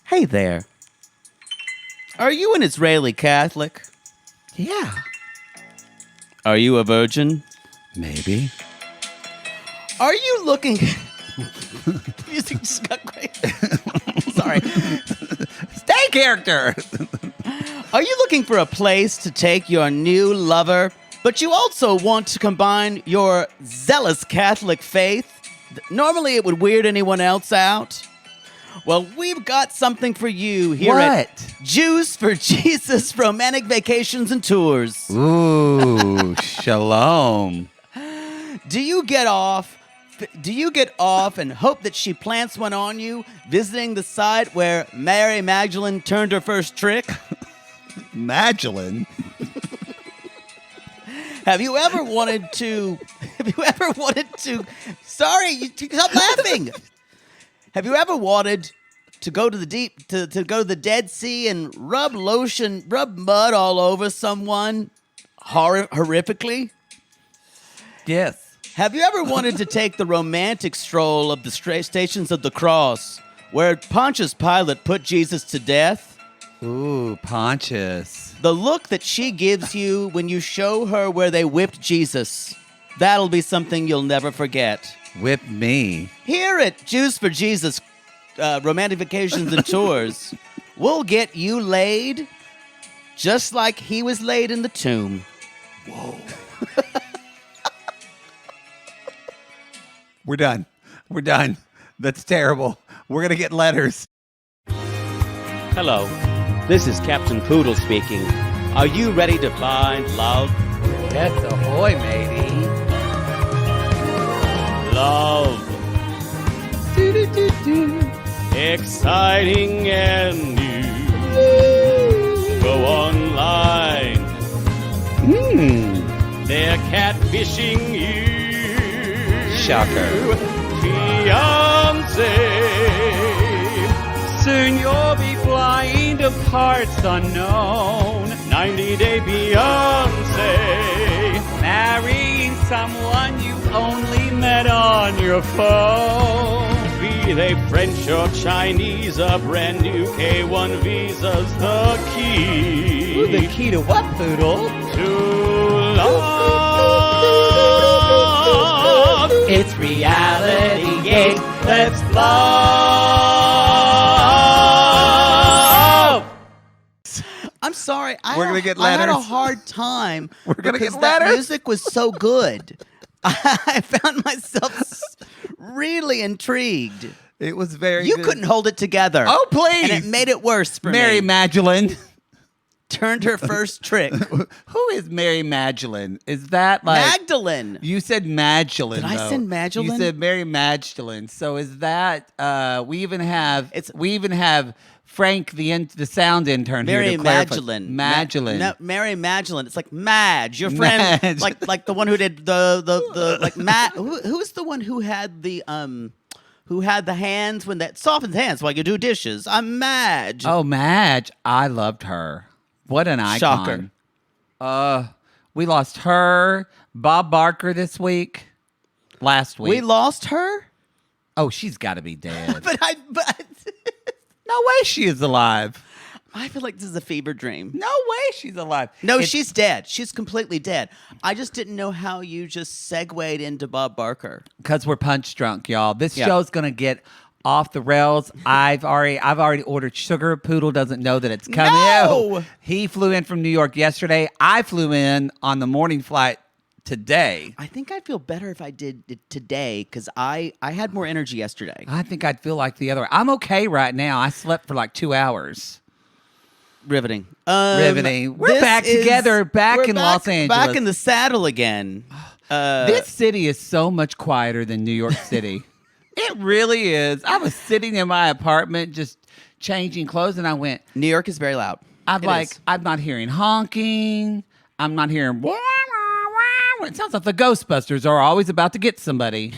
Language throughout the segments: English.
Hey there. Are you an Israeli Catholic? Yeah. Are you a virgin? Maybe. Are you looking... The music just got great. Sorry. Stay character. Are you looking for a place to take your new lover, but you also want to combine your zealous Catholic faith? Normally it would weird anyone else out. Well, we've got something for you here at Jews for Jesus Romantic Vacations and Tours. Ooh, shalom. Do you get off and hope that she plants one on you, visiting the site where Mary Magdalene turned her first trick? Magdalene? Have you ever wanted to... Sorry, stop laughing. Have you ever wanted to go to the go to the Dead Sea and rub mud all over someone horrifically? Yes. Have you ever wanted to take the romantic stroll of the Stations of the Cross, where Pontius Pilate put Jesus to death? Ooh, Pontius. The look that she gives you when you show her where they whipped Jesus, that'll be something you'll never forget. Whip me. Here at Jews for Jesus Romantic Vacations and Tours, we'll get you laid just like he was laid in the tomb. Whoa. We're done. That's terrible. We're going to get letters. Hello, this is Captain Poodle speaking. Are you ready to find love? Yes, ahoy, matey. Love. Exciting and new. Go online. They're catfishing you. Shocker. Fiancé. Soon you'll be flying to parts unknown. 90-day Beyonce. Marrying someone you only met on your phone. Be they French or Chinese, a brand new K1 visa's the key. Ooh, the key to what, Poodle? To love. It's reality, yeah. Let's love. I'm sorry. We're gonna get I had a letters. hard time. We're gonna because get that letters. music was so good. I found myself really intrigued. It was very You good. couldn't hold it together. Oh, please. And it made it worse for Mary me. Magdalene. Turned her first trick. Who is Mary Magdalene? Is that like... Magdalene. You said Magdalene, Did I though. say Magdalene? You said Mary Magdalene. So is that... we even have Frank, the sound intern Mary here to clarify. Magdalene. Magdalene. No, Mary Magdalene. It's like Madge, your friend, Madge. like the one who did the like Matt. Who's the one who had the hands when that softens hands while you do dishes? I'm Madge. Oh, Madge. I loved her. What an icon. Shocker. We lost her, Bob Barker this week. Last week. We lost her. Oh, she's got to be dead. but No way she is alive. I feel like this is a fever dream. No way she's alive. No, she's dead. She's completely dead. I just didn't know how you just segued into Bob Barker. Because we're punch drunk, y'all. This show's gonna get off the rails. I've already ordered sugar. Poodle doesn't know that it's coming. No! He flew in from New York yesterday. I flew in on the morning flight today. I think I'd feel better if I did it today because I had more energy yesterday. I think I'd feel like the other. I'm okay right now. I slept for like 2 hours. Riveting. Riveting. We're back together, back in Los Angeles. Back in the saddle again. This city is so much quieter than New York City. It really is. I was sitting in my apartment just changing clothes, and I went, New York is very loud. I'm not hearing honking. I'm not hearing, wah, wah, wah. It sounds like the Ghostbusters are always about to get somebody.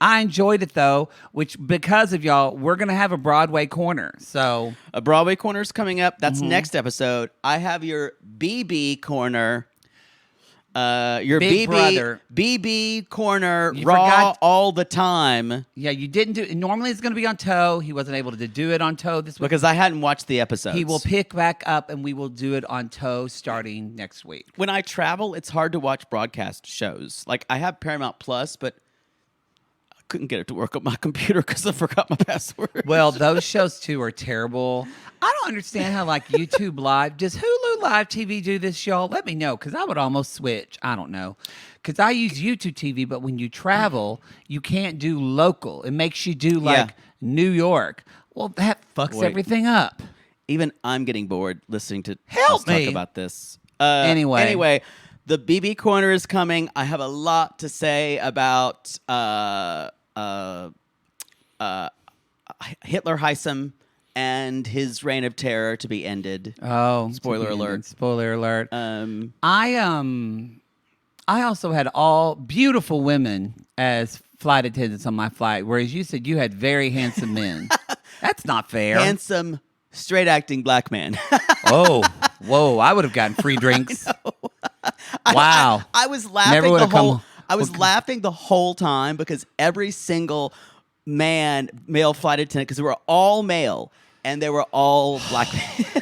I enjoyed it, though, which because of y'all, we're going to have a Broadway corner. So A Broadway corner's coming up. That's next episode. I have your BB corner. Your Big brother. BB corner You raw forgot- all the time Yeah, you didn't do it. Normally it's going to be on toe. He wasn't able to do it on toe this week. because I hadn't watched the episodes. He will pick back up and we will do it on toe starting next week. When I travel, it's hard to watch broadcast shows. Like I have Paramount Plus, but I couldn't get it to work on my computer because I forgot my password. Well, those shows too are terrible. I don't understand how like YouTube Live, does Hulu Live TV do this, y'all? Let me know because I would almost switch. I don't know. Because I use YouTube TV, but when you travel, you can't do local. It makes you do like New York. Well, that fucks Wait. everything up. Even I'm getting bored listening to Help us me. talk about this. Anyway, the BB corner is coming. I have a lot to say about Hitler Heisem and his reign of terror to be ended. Oh, Spoiler alert. Spoiler alert. I also had all beautiful women as flight attendants on my flight, whereas you said you had very handsome men. That's not fair. Handsome, straight acting black man. Oh, whoa! I would have gotten free drinks. Wow! I was laughing Never the would've whole. come- I was laughing the whole time because every single male flight attendant, because they were all male and they were all black men.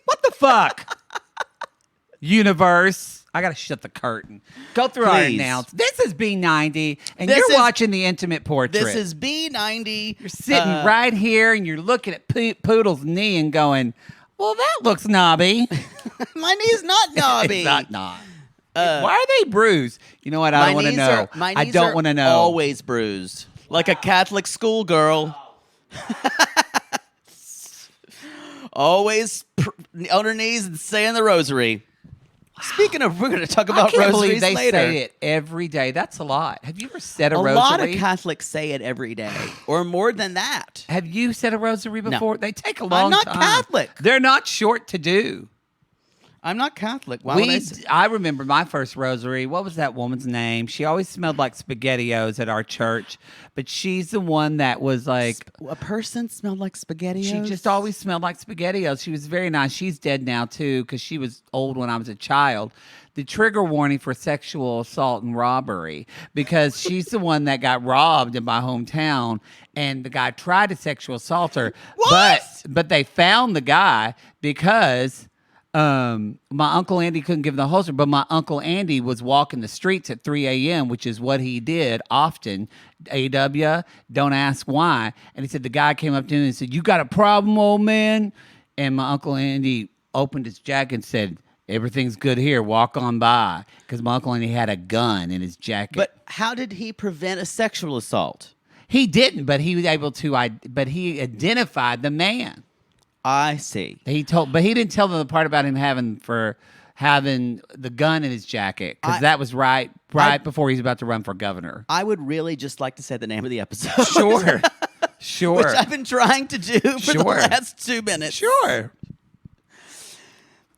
What the fuck? Universe. I gotta shut the curtain. Go through our Please. announcements. This is B90, and This you're is- watching the intimate portrait. This is B90. You're sitting right here, and you're looking at Poodle's knee and going, "Well, that looks knobby." My knee's not knobby. It's not. Why are they bruised? You know what? I don't want to knees know. my I knees don't are want to know. Always bruised, like a Catholic schoolgirl. Always on her knees and saying the rosary. Speaking of, we're going to talk I about can't rosaries believe they later. say it every day. That's a lot. Have you ever said a A rosary? lot of Catholics say it every day, or more than that. Have you said a rosary before? They take a long I'm not time. Catholic. They're not short to do. I'm not Catholic. Why would I say? I remember my first rosary. What was that woman's name? She always smelled like SpaghettiOs at our church, but she's the one that was like, A person smelled like spaghetti. she just always smelled like SpaghettiOs. She was very nice. She's dead now too because she was old when I was a child. The trigger warning for sexual assault and robbery, because she's the one that got robbed in my hometown, and the guy tried to sexual assault her. What? But they found the guy because my Uncle Andy couldn't give him the holster, but my Uncle Andy was walking the streets at 3 a.m., which is what he did often. AW, don't ask why. And he said the guy came up to him and said, "You got a problem, old man?" And my Uncle Andy opened his jacket and said, "Everything's good here. Walk on by." Because my Uncle Andy had a gun in his jacket. But how did he prevent a sexual assault? He didn't, but he was able to. But he identified the man. I see. But he didn't tell them the part about him having the gun in his jacket, because that was right before he was about to run for governor. I would really just like to say the name of the episode. Sure. Which I've been trying to do for the Sure. last 2 minutes. Sure.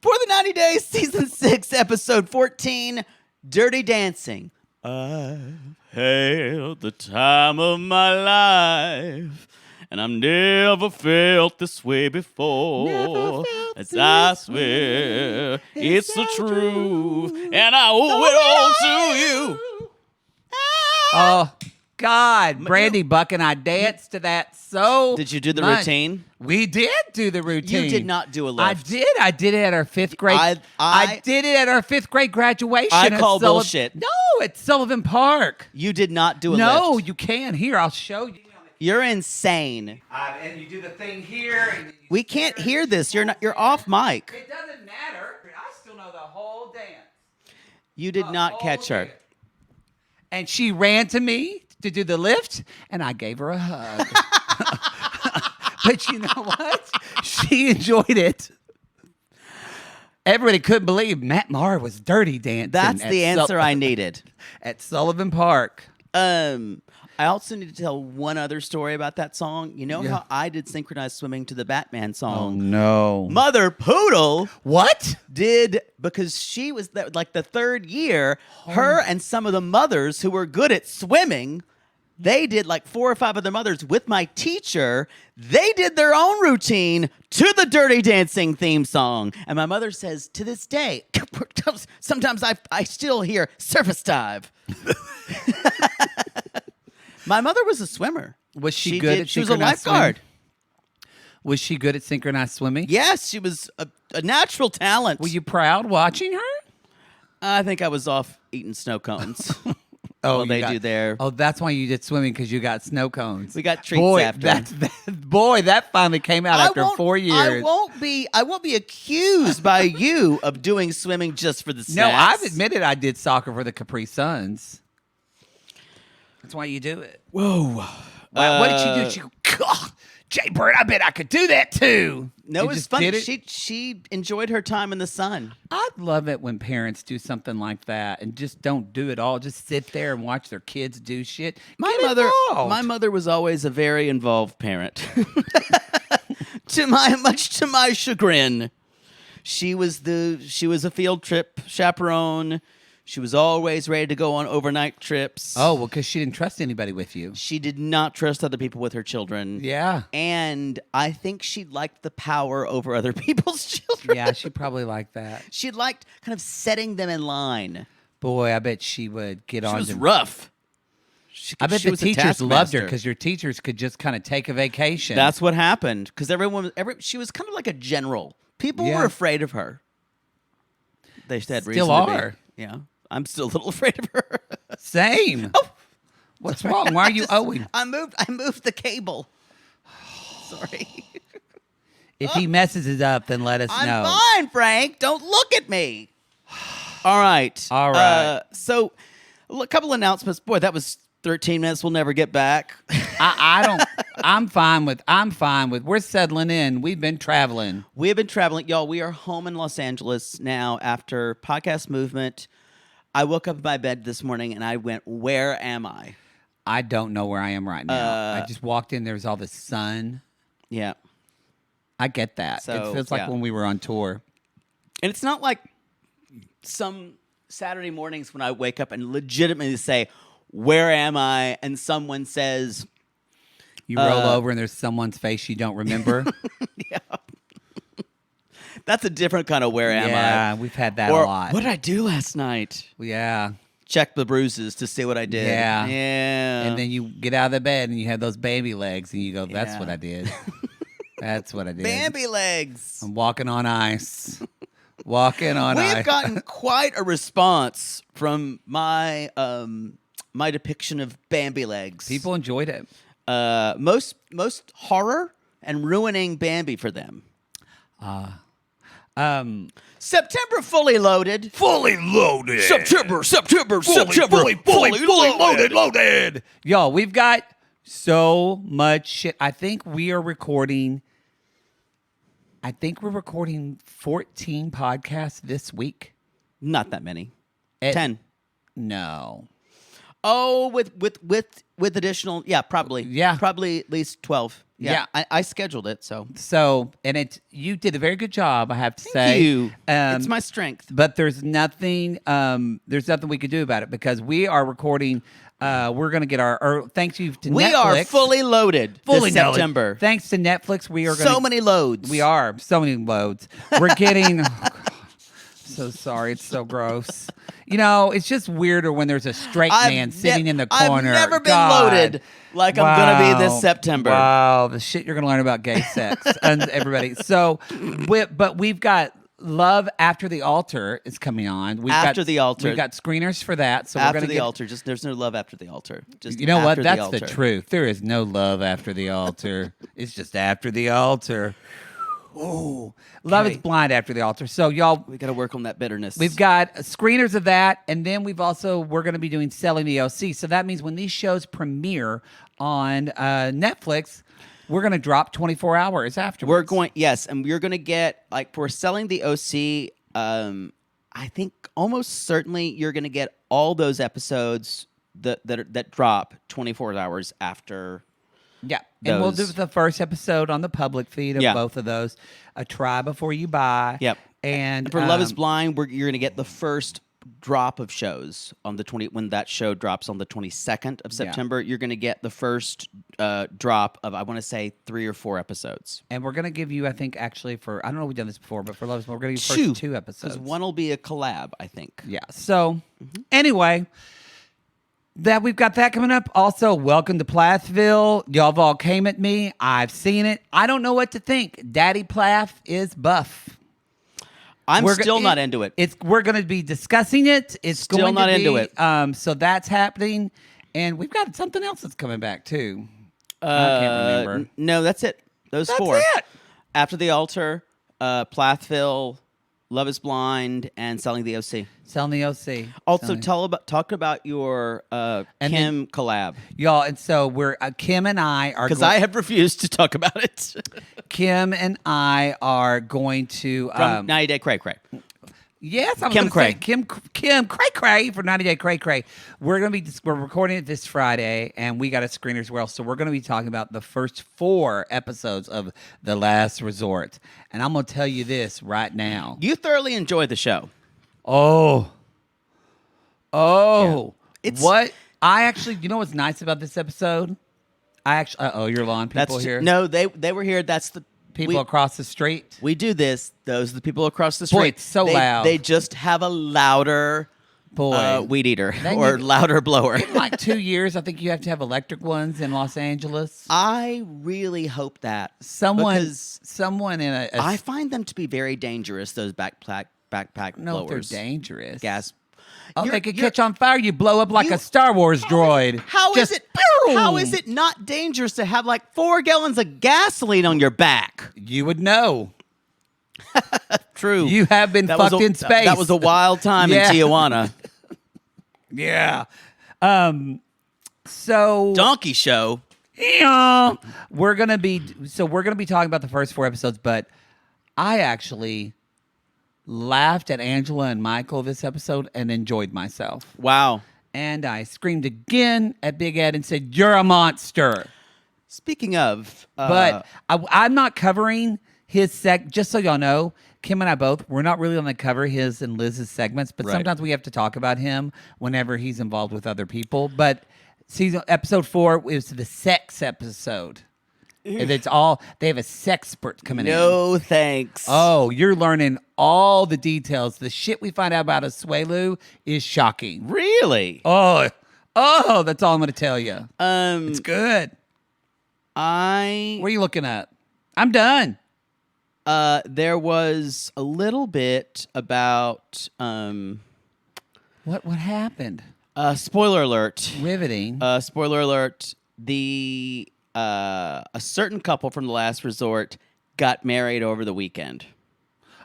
For the 90 Days, Season 6, Episode 14, Dirty Dancing. I've had the time of my life, and I've never felt this way before. As I swear, it's the truth, and I owe it all to you. Oh, God. Brandy Buck and I danced to that so Did you do the much. routine? We did do the routine. You did not do a lift. I did it at our fifth grade. I did it at our fifth grade graduation. I at call bullshit. No, at Sullivan Park. You did not do a No, lift. you can. Here, I'll show you. You're insane. And you do the thing here. And We can't hear this. You're off mic. It doesn't matter. I still know the whole dance. You did not catch her. And she ran to me to do the lift, and I gave her a hug. But you know what? She enjoyed it. Everybody couldn't believe Matt Maher was dirty dancing. That's the answer I needed. At Sullivan Park. I also need to tell one other story about that song. You know how I did synchronized swimming to the Batman song? no. Mother Poodle What? did, because she was like the third year, her and some of the mothers who were good at swimming they did like 4 or 5 other mothers with my teacher. They did their own routine to the Dirty Dancing theme song. And my mother says to this day, sometimes I still hear surface dive. My mother was a swimmer. Was she good at She was a synchronized lifeguard. swimming? Was she good at synchronized swimming? Yes, she was a natural talent. Were you proud watching her? I think I was off eating snow cones. Oh, Well, they do there. Oh, that's why you did swimming, because you got snow cones. We got treats boy, after. That finally came out after 4 years. I won't be accused by you of doing swimming just for the snacks. No, I've admitted I did soccer for the Capri Suns. That's why you do it. Whoa. Wow, what did she do? She go, "God, Jay Bird, I bet I could do that too." No, You it was just fun. did it? She enjoyed her time in the sun. I love it when parents do something like that and just don't do it all. Just sit there and watch their kids do shit. My Get involved. mother was always a very involved parent. Much to my chagrin. She was a field trip chaperone. She was always ready to go on overnight trips. Oh, well, because she didn't trust anybody with you. She did not trust other people with her children. Yeah. And I think she liked the power over other people's children. Yeah, she probably liked that. She liked kind of setting them in line. Boy, I bet she would get She on was to rough. I bet she the was a teachers loved her taskmaster. because your teachers could just kind of take a vacation. That's what happened. Because she was kind of like a general. People Yeah. were afraid of her. They had Still reason to are. be. Yeah. I'm still a little afraid of her. Same. Oh. What's wrong? Why are you owing? I moved the cable. Sorry. If he messes it up, then let us I'm know. fine, Frank. Don't look at me. All right. All right. So, a couple announcements. Boy, that was 13 minutes. We'll never get back. I don't. I'm fine with. We're settling in. We've been traveling. We have been traveling. Y'all, we are home in Los Angeles now after Podcast Movement. I woke up in my bed this morning and I went, where am I? I don't know where I am right now. I just walked in. There was all the sun. Yeah. I get that. So, it feels like yeah. when we were on tour. And it's not like some Saturday mornings when I wake up and legitimately say, where am I? And someone says, You roll over and there's someone's face you don't remember. yeah. That's a different kind of where am I? Yeah, we've had that Or a lot. what did I do last night? Yeah. Check the bruises to see what I did. Yeah. Yeah. And then you get out of the bed and you have those baby legs and you go, that's Yeah. what I did. That's what I did. Bambi legs. I'm walking on ice. Walking on ice. We've gotten quite a response from my my depiction of Bambi legs. People enjoyed it. Most horror and ruining Bambi for them. September fully loaded. Fully loaded. September, fully loaded. Y'all, we've got so much shit. I think we're recording 14 podcasts this week. Not that many. At- 10. No. Oh, with additional, yeah, probably. Yeah. Probably at least 12. Yeah. I scheduled it, so. So, and you did a very good job, I have to say. Thank you. It's my strength. But there's nothing we could do about it because we are recording. We're going to get thanks you to Netflix. We are fully loaded Fully this loaded. September. Thanks to Netflix, we are going So many loads. We are so many loads. We're getting. Oh God, so sorry, it's so gross. You know, it's just weirder when there's a straight man sitting in the corner. I've never been God. loaded like I'm going to be this September. Wow, the shit you're going to learn about gay sex and everybody. So, but we've got Love After the Altar is coming on. After the Altar. We've got screeners for that. So we're After going to the altar. Just there's no love after the altar. Just You know what? after That's altar. the truth. There is no love after the altar. It's just after the altar. Oh, Love is Blind after the altar. So y'all, We got to work on that bitterness. we've got screeners of that, and then we're going to be doing Selling the OC. So that means when these shows premiere on Netflix, we're going to drop 24 hours afterwards. and we're going to get, like, for Selling the OC, I think almost certainly you're going to get all those episodes that drop 24 hours after. Yeah, and we'll do those. the first episode on the public feed of Yeah. both of those. Try Before You Buy. Yep. And For Love is Blind, you're going to get the first drop of shows on the 20 when that show drops on the 22nd of September, you're going to get the first drop of I want to say 3 or 4 episodes. And we're gonna give you, I think, actually for I don't know if we've done this before, but for Love, we're gonna give you first 2 episodes. Because one will be a collab, I think. Yeah. So anyway, that we've got that coming up. Also, welcome to Plathville. Y'all have all came at me. I've seen it. I don't know what to think. Daddy Plath is buff. I'm still not into it. We're going to be discussing it. It's Still going not to be, into it. So that's happening, and we've got something else that's coming back too. I can't remember. No, that's it. That's 4. It. After the Altar, Plathville, Love is Blind, and Selling the OC. Selling the OC. Also, talk about your Kim collab, y'all. And so we're Kim and I are because I have refused to talk about it. Kim and I are going to From 90 Day Cray Cray. Yes, I'm Kim Cray. Kim Cray Cray for 90 Day Cray Cray. We're recording it this Friday, and we got a screener as well. So we're going to be talking about the first 4 episodes of The Last Resort. And I'm going to tell you this right now. You thoroughly enjoyed the show. Oh. Yeah. It's what I actually, you know what's nice about this episode? Your lawn people here. No, they were here. That's the People across the street. We do this. Those are the people across the street. Boy, it's so loud. They just have a louder weed eater or louder blower. In like 2 years, I think you have to have electric ones in Los Angeles. I really hope that someone in a I find them to be very dangerous. Those backpack no, blowers. They're dangerous. Gas. Oh, they could catch on fire. You blow up like a Star Wars droid. How is it not dangerous to have like 4 gallons of gasoline on your back? You would know. True. You have been fucked in space. That was a wild time in Tijuana. Yeah. So Donkey Show. Yeah. We're gonna be talking about the first 4 episodes, but I actually laughed at Angela and Michael this episode and enjoyed myself. Wow. And I screamed again at Big Ed and said, "You're a monster." Speaking of, but I'm not covering his just so y'all know, Kim and I we're not really going to cover his and Liz's segments, but sometimes we have to talk about him whenever he's involved with other people. But episode 4 was the sex episode. And they have a sexpert coming in. No thanks. Oh, you're learning all the details. The shit we find out about Asuelu is shocking. Really? Oh, that's all I'm going to tell you. It's good. What are you looking at? I'm done. There was a little bit about What happened? Spoiler alert. Riveting. Spoiler alert. A certain couple from The Last Resort got married over the weekend.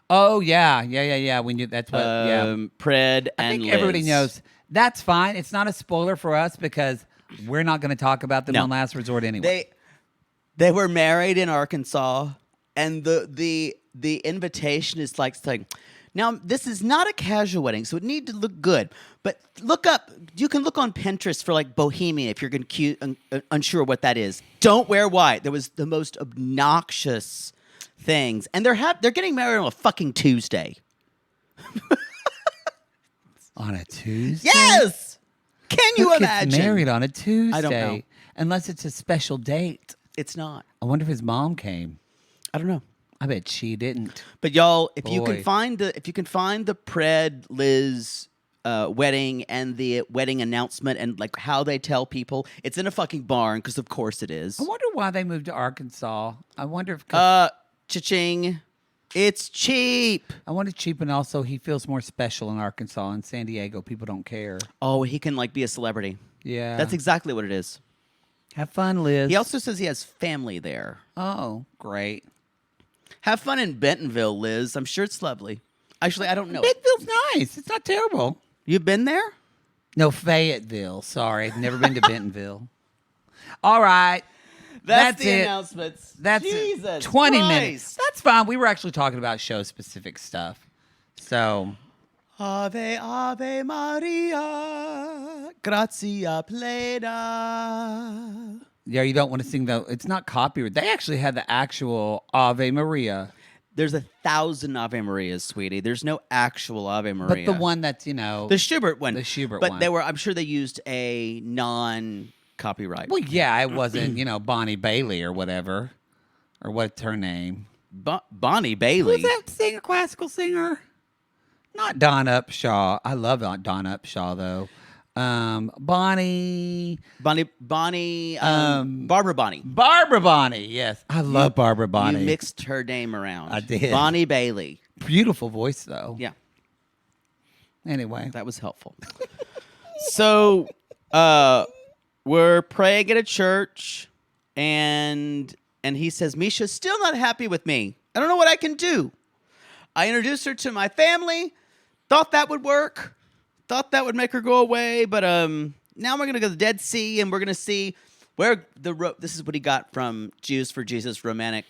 Oh yeah. We knew that's what. Pred and I think Liz. everybody knows. That's fine. It's not a spoiler for us because we're not going to talk about them on Last Resort anyway. They were married in Arkansas, and the invitation is like saying, now this is not a casual wedding, so it need to look good. But you can look on Pinterest for like bohemian if you're unsure what that is. Don't wear white. There was the most obnoxious things, and they're getting married on a fucking Tuesday. On a Tuesday? Yes. Can you Who imagine? Gets married on a Tuesday? I don't know. Unless it's a special date. It's not. I wonder if his mom came. I don't know. I bet she didn't. But y'all, if Boy. you can find the Pred Liz wedding and the wedding announcement and like how they tell people, it's in a fucking barn because of course it is. I wonder why they moved to Arkansas. I wonder if Cha-ching. It's cheap. I wonder cheap, and also he feels more special in Arkansas. In San Diego, people don't care. Oh, he can like be a celebrity. Yeah, That's exactly what it is. Have fun, Liz. He also says he has family there. Oh, great. Have fun in Bentonville, Liz. I'm sure it's lovely. Actually, I don't know. Bentonville's nice. It's not terrible. You've been there? No, Fayetteville. Sorry, never been to Bentonville. All right. That's the it. announcements. That's Jesus 20 Christ. minutes. That's fine. We were actually talking about show-specific stuff. So, Ave, Ave Maria, gratia plena. yeah, you don't want to sing though. It's not copyright. They actually had the actual Ave Maria. There's 1,000 Ave Marias, sweetie. There's no actual Ave Maria. But the one that's, the Schubert one. The Schubert but one. They were. I'm sure they used a non-copyright. Well, yeah, it wasn't, Bonnie Bailey or whatever. Or what's her name? Bonnie Bailey. Who's that singer, classical singer? Not Dawn Upshaw. I love Dawn Upshaw, though. Bonnie. Barbara Bonnie. Barbara Bonnie, yes. I love Barbara Bonnie. You mixed her name around. I did. Bonnie Bailey. Beautiful voice, though. Yeah. Anyway. That was helpful. So, we're praying at a church, and he says, Meisha's still not happy with me. I don't know what I can do. I introduced her to my family, thought that would work, thought that would make her go away, but now we're going to go to the Dead Sea, and we're going to see where this is what he got from Jews for Jesus romantic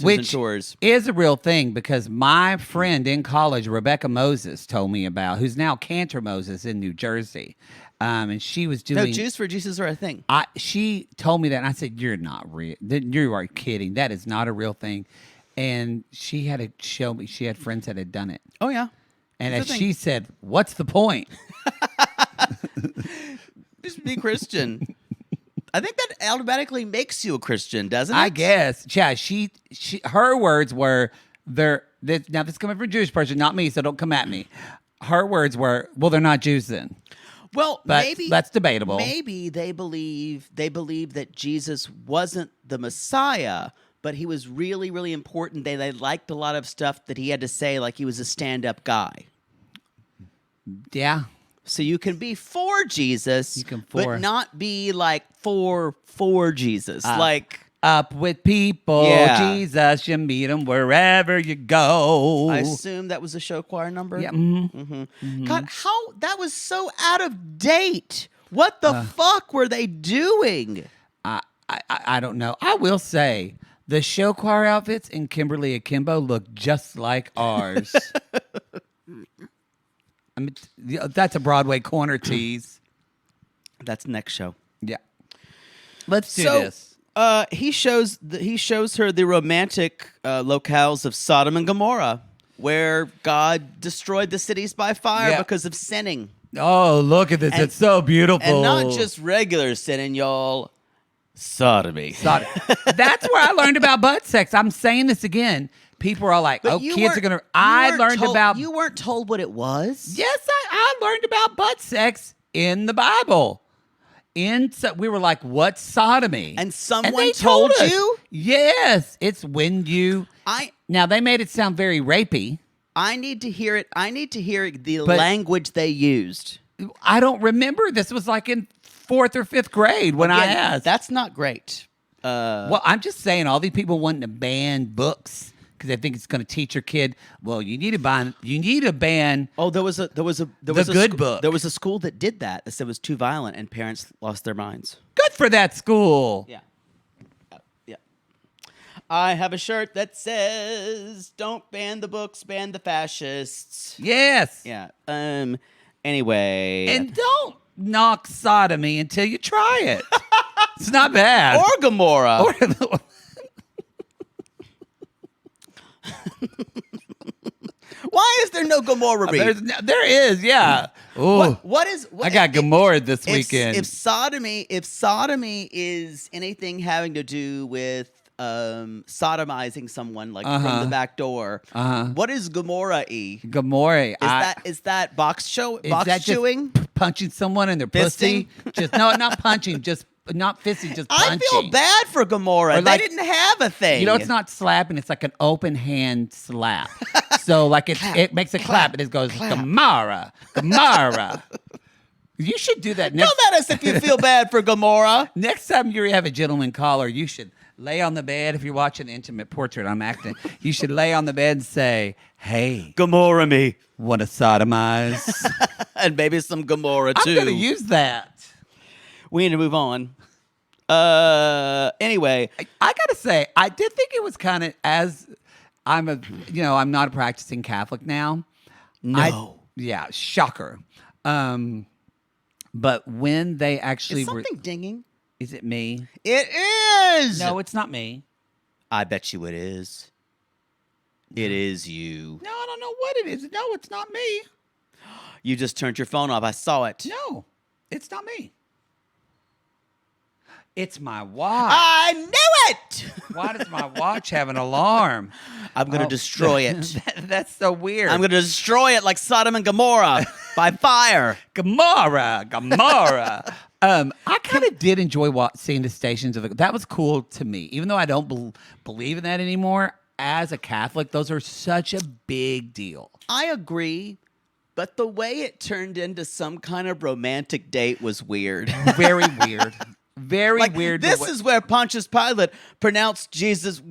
Which tours. is a real thing because my friend in college, Rebecca Moses, told me about, who's now Cantor Moses in New Jersey. And she was doing... No, Jews for Jesus are a thing. She told me that, and I said, you're not real. You are kidding. That is not a real thing. And she had to show me. She had friends that had done it. Oh, yeah. And It's as a she thing. said, what's the point? Just be Christian. I think that automatically makes you a Christian, doesn't it? I guess. Yeah, her words were, now this is coming from a Jewish person, not me, so don't come at me. Her words were, well, they're not Jews then. Well, But maybe that's debatable. Maybe they believe that Jesus wasn't the Messiah, but he was really, really important. They liked a lot of stuff that he had to say, like he was a stand-up guy. Yeah. So you can be for Jesus, but not be like for Jesus. Up with people, Yeah. Jesus, you meet him wherever you go. I assume that was a show choir number. Yeah. God, that was so out of date. What the fuck were they doing? I don't know. I will say the show choir outfits in Kimberly Akimbo look just like ours. I mean, that's a Broadway corner tease. That's next show. Yeah. Let's do this. He shows her the romantic locales of Sodom and Gomorrah, where God destroyed the cities by fire because of sinning. Oh, look at this. It's so beautiful. And not just regular sinning, y'all. Sodomy. That's where I learned about butt sex. I'm saying this again. People are all like, But oh, kids are going to... You weren't told what it was? Yes, I learned about butt sex in the Bible. We were like, what's sodomy? And someone they told us. you? Yes. It's when you... Now, they made it sound very rapey. I need to hear it. I need to hear the language they used. I don't remember. This was like in 4th or 5th grade when I asked. That's not great. Well, I'm just saying all these people wanting to ban books because they think it's going to teach your kid. Well, you need to ban. Oh, there was a good book. There was a school that did that. It said it was too violent, and parents lost their minds. Good for that school. Yeah. Yeah. I have a shirt that says, "Don't ban the books, ban the fascists." Yes. Yeah. Anyway. And don't knock sodomy until you try it. It's not bad. Or Gomorrah. Why is there no Gomorrah? There is, yeah. Ooh. I got Gomorrah this weekend. If sodomy is anything having to do with sodomizing someone like from the back door, what is Gomorrah-y? Gomorrah. Is that box chewing? Just punching someone in their pussy? Just not punching, just not fisting, just punching. I feel bad for Gomorrah. They didn't have a thing. It's not slapping. It's like an open hand slap. So like it makes a clap and it goes Gomorrah, Gomorrah. You should do that. Don't let us if you feel bad for Gomorrah. Next time you have a gentleman caller, you should lay on the bed. If you're watching Intimate Portrait, I'm acting. You should lay on the bed and say, "Hey, Gomorrah me. Want to sodomize?" And maybe some Gomorrah too. I'm going to use that. We need to move on. Anyway, I gotta say, I did think it was kind of I'm not a practicing Catholic now. No. Shocker. But when they actually is something dinging? Is it me? It is. No, it's not me. I bet you it is. It is you. No, I don't know what it is. No, it's not me. You just turned your phone off. I saw it. No, it's not me. It's my watch. I knew it! Why does my watch have an alarm? I'm going to destroy it. That's so weird. I'm going to destroy it like Sodom and Gomorrah by fire. Gomorrah. I kind of did enjoy seeing the Stations of the. That was cool to me, even though I don't believe in that anymore. As a Catholic, those are such a big deal. I agree, but the way it turned into some kind of romantic date was weird. Very weird. Very Like, weird. This is where Pontius Pilate pronounced Jesus,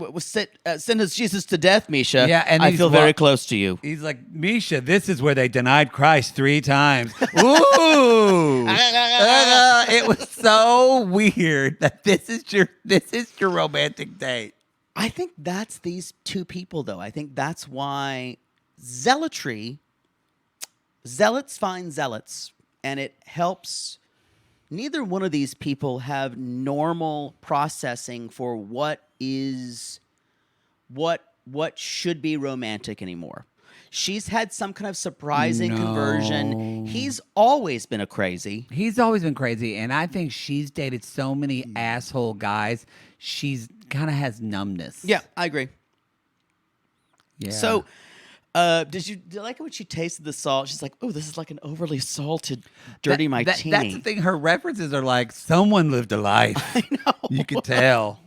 sentenced Jesus to death, Meisha. Yeah, and I he's feel very close to you. He's like, Meisha, this is where they denied Christ 3 times. Ooh. It was so weird that this is your romantic date. I think that's these two people, though. I think that's why zealotry, zealots find zealots, and it helps. Neither one of these people have normal processing for what should be romantic anymore. She's had some kind of surprising conversion. He's always been a crazy. He's always been crazy, and I think she's dated so many asshole guys. She's kind of has numbness. Yeah, I agree. Yeah. So, did you like it when she tasted the salt? She's like, "Oh, this is like an overly salted, dirty martini." That's the thing. Her references are like, someone lived a life. I know. You can tell.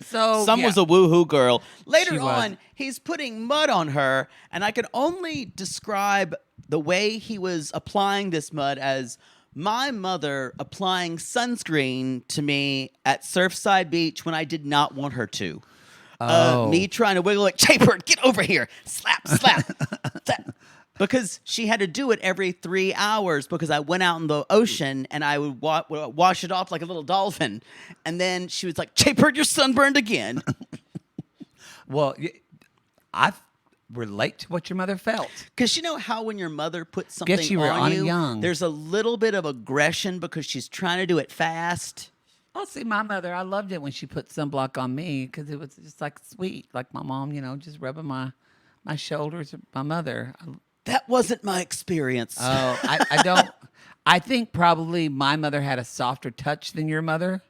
So Some was a woohoo girl. Later She was. on, he's putting mud on her, and I can only describe the way he was applying this mud as my mother applying sunscreen to me at Surfside Beach when I did not want her to. Me trying to wiggle like, Chaper, get over here. Slap, slap, slap. Because she had to do it every 3 hours because I went out in the ocean and I would wash it off like a little dolphin. And then she was like, Chaper, you're sunburned again. Well, I relate to what your mother felt. Because you know how when your mother puts something Guess you were on on it you, young. there's a little bit of aggression because she's trying to do it fast. Oh, see, my mother, I loved it when she put sunblock on me because it was just like sweet, like my mom, just rubbing my shoulders. My mother. That wasn't my experience. Oh, I don't. I think probably my mother had a softer touch than your mother.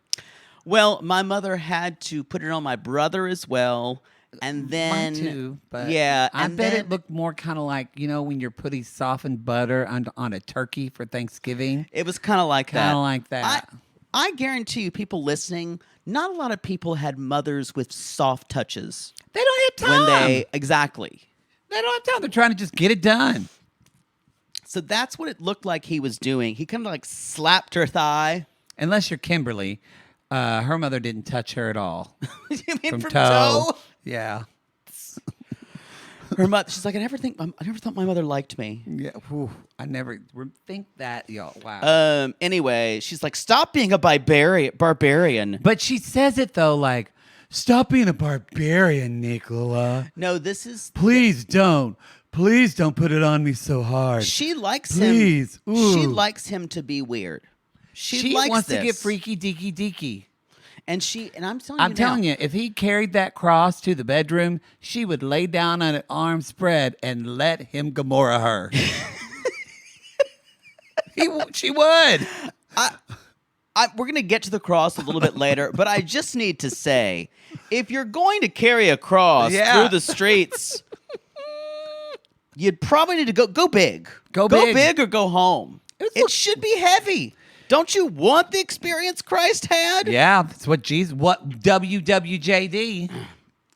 Well, my mother had to put it on my brother as well. And then, Mine too, but yeah, I and bet then it looked more kind of like when you're putting softened butter on a turkey for Thanksgiving. it was kind of like that. Kind of like that. I guarantee you, people listening, not a lot of people had mothers with soft touches They don't have time. Exactly. They don't have time. They're trying to just get it done. So that's what it looked like he was doing. He kind of like slapped her thigh. Unless you're Kimberly, her mother didn't touch her at all. You mean From from toe? Yeah. Her mother. She's like, I never thought my mother liked me. Yeah. Whew. I never think that, y'all. Wow. Anyway, she's like, stop being a barbarian. But she says it though, like, stop being a barbarian, Nicola. No, this is. Please don't. Please don't put it on me so hard. She likes Please. him. Ooh. She likes him to be weird. She likes wants this. to get freaky deaky deaky. And I'm telling you, if he carried that cross to the bedroom, she would lay down on an arm spread and let him Gomorrah her. She would. We're going to get to the cross a little bit later, but I just need to say, if you're going to carry a cross through the streets, you'd probably need to go big. Go big or go home. It should be heavy. Don't you want the experience Christ had? Yeah, that's what WWJD.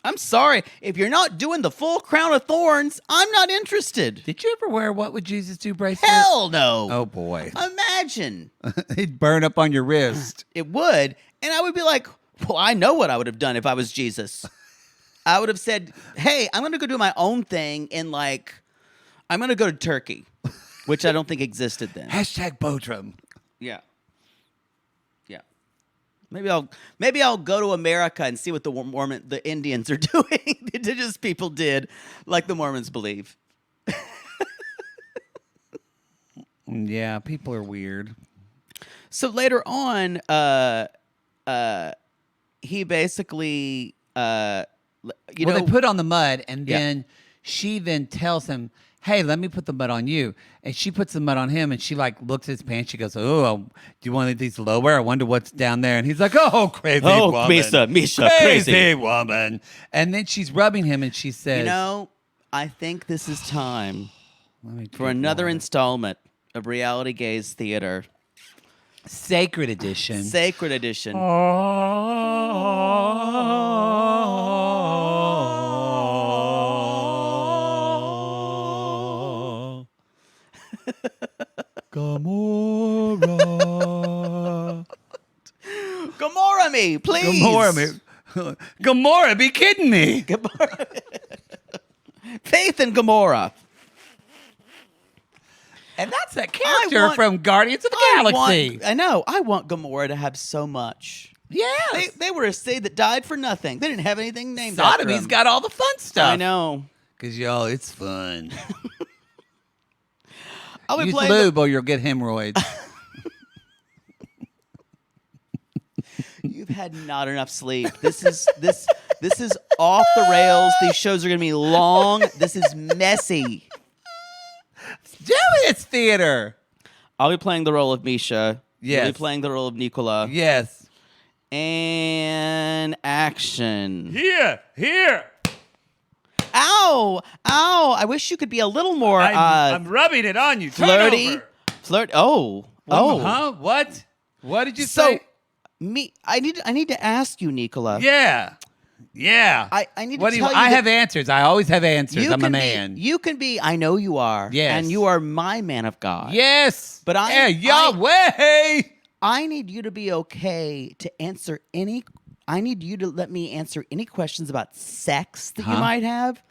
I'm sorry. If you're not doing the full crown of thorns, I'm not interested. Did you ever wear What Would Jesus Do bracelet? Hell no. Oh, boy. Imagine. It'd burn up on your wrist. It would. And I would be like, well, I know what I would have done if I was Jesus. I would have said, hey, I'm going to go do my own thing I'm going to go to Turkey, which I don't think existed then. Hashtag Bodrum. Yeah. Yeah. Maybe I'll go to America and see what the Indians are doing. The indigenous people did, like the Mormons believe. Yeah, people are weird. So later on, he basically You well, know, they put on the mud, and Yeah. then she then tells him, "Hey, let me put the mud on you." And she puts the mud on him, and she like looks at his pants. She goes, "Oh, do you want these lower? I wonder what's down there." And he's like, "Oh, crazy woman, Misha, crazy woman." And then she's rubbing him, and she says, you know, I think this is time Let me for drink another water. installment of Reality Gaze Theater, Sacred Edition." Sacred Edition. Gamora. Gamora me, please. Gamora, be kidding me. Faith in Gamora. And that's that character want- from Guardians of the Galaxy. I know. I want Gamora to have so much. Yes. They were a state that died for nothing. They didn't have anything named after Sodomy's them. got all the fun stuff. I know. Because, y'all, it's fun. I'll be Use playing lube or you'll get hemorrhoids. You've had not enough sleep. This is off the rails. These shows are going to be long. This is messy. It's theater. I'll be playing the role of Meisha. Yes. You'll be playing the role of Nicola. Yes. And action. Here. Ow! Ow! I wish you could be a little more I'm rubbing it on you. Turn flirty. over. Oh. Oh. Huh? What? What did you So say? I need to ask you, Nicola. Yeah. I need to What do you? tell you I that have answers. I always have answers. I'm a can man. You can be. I know you are. Yes. And you are my man of God. Yes. But yeah, Yahweh. I need you to be okay to answer any. I need you to let me answer any questions about sex that you might have.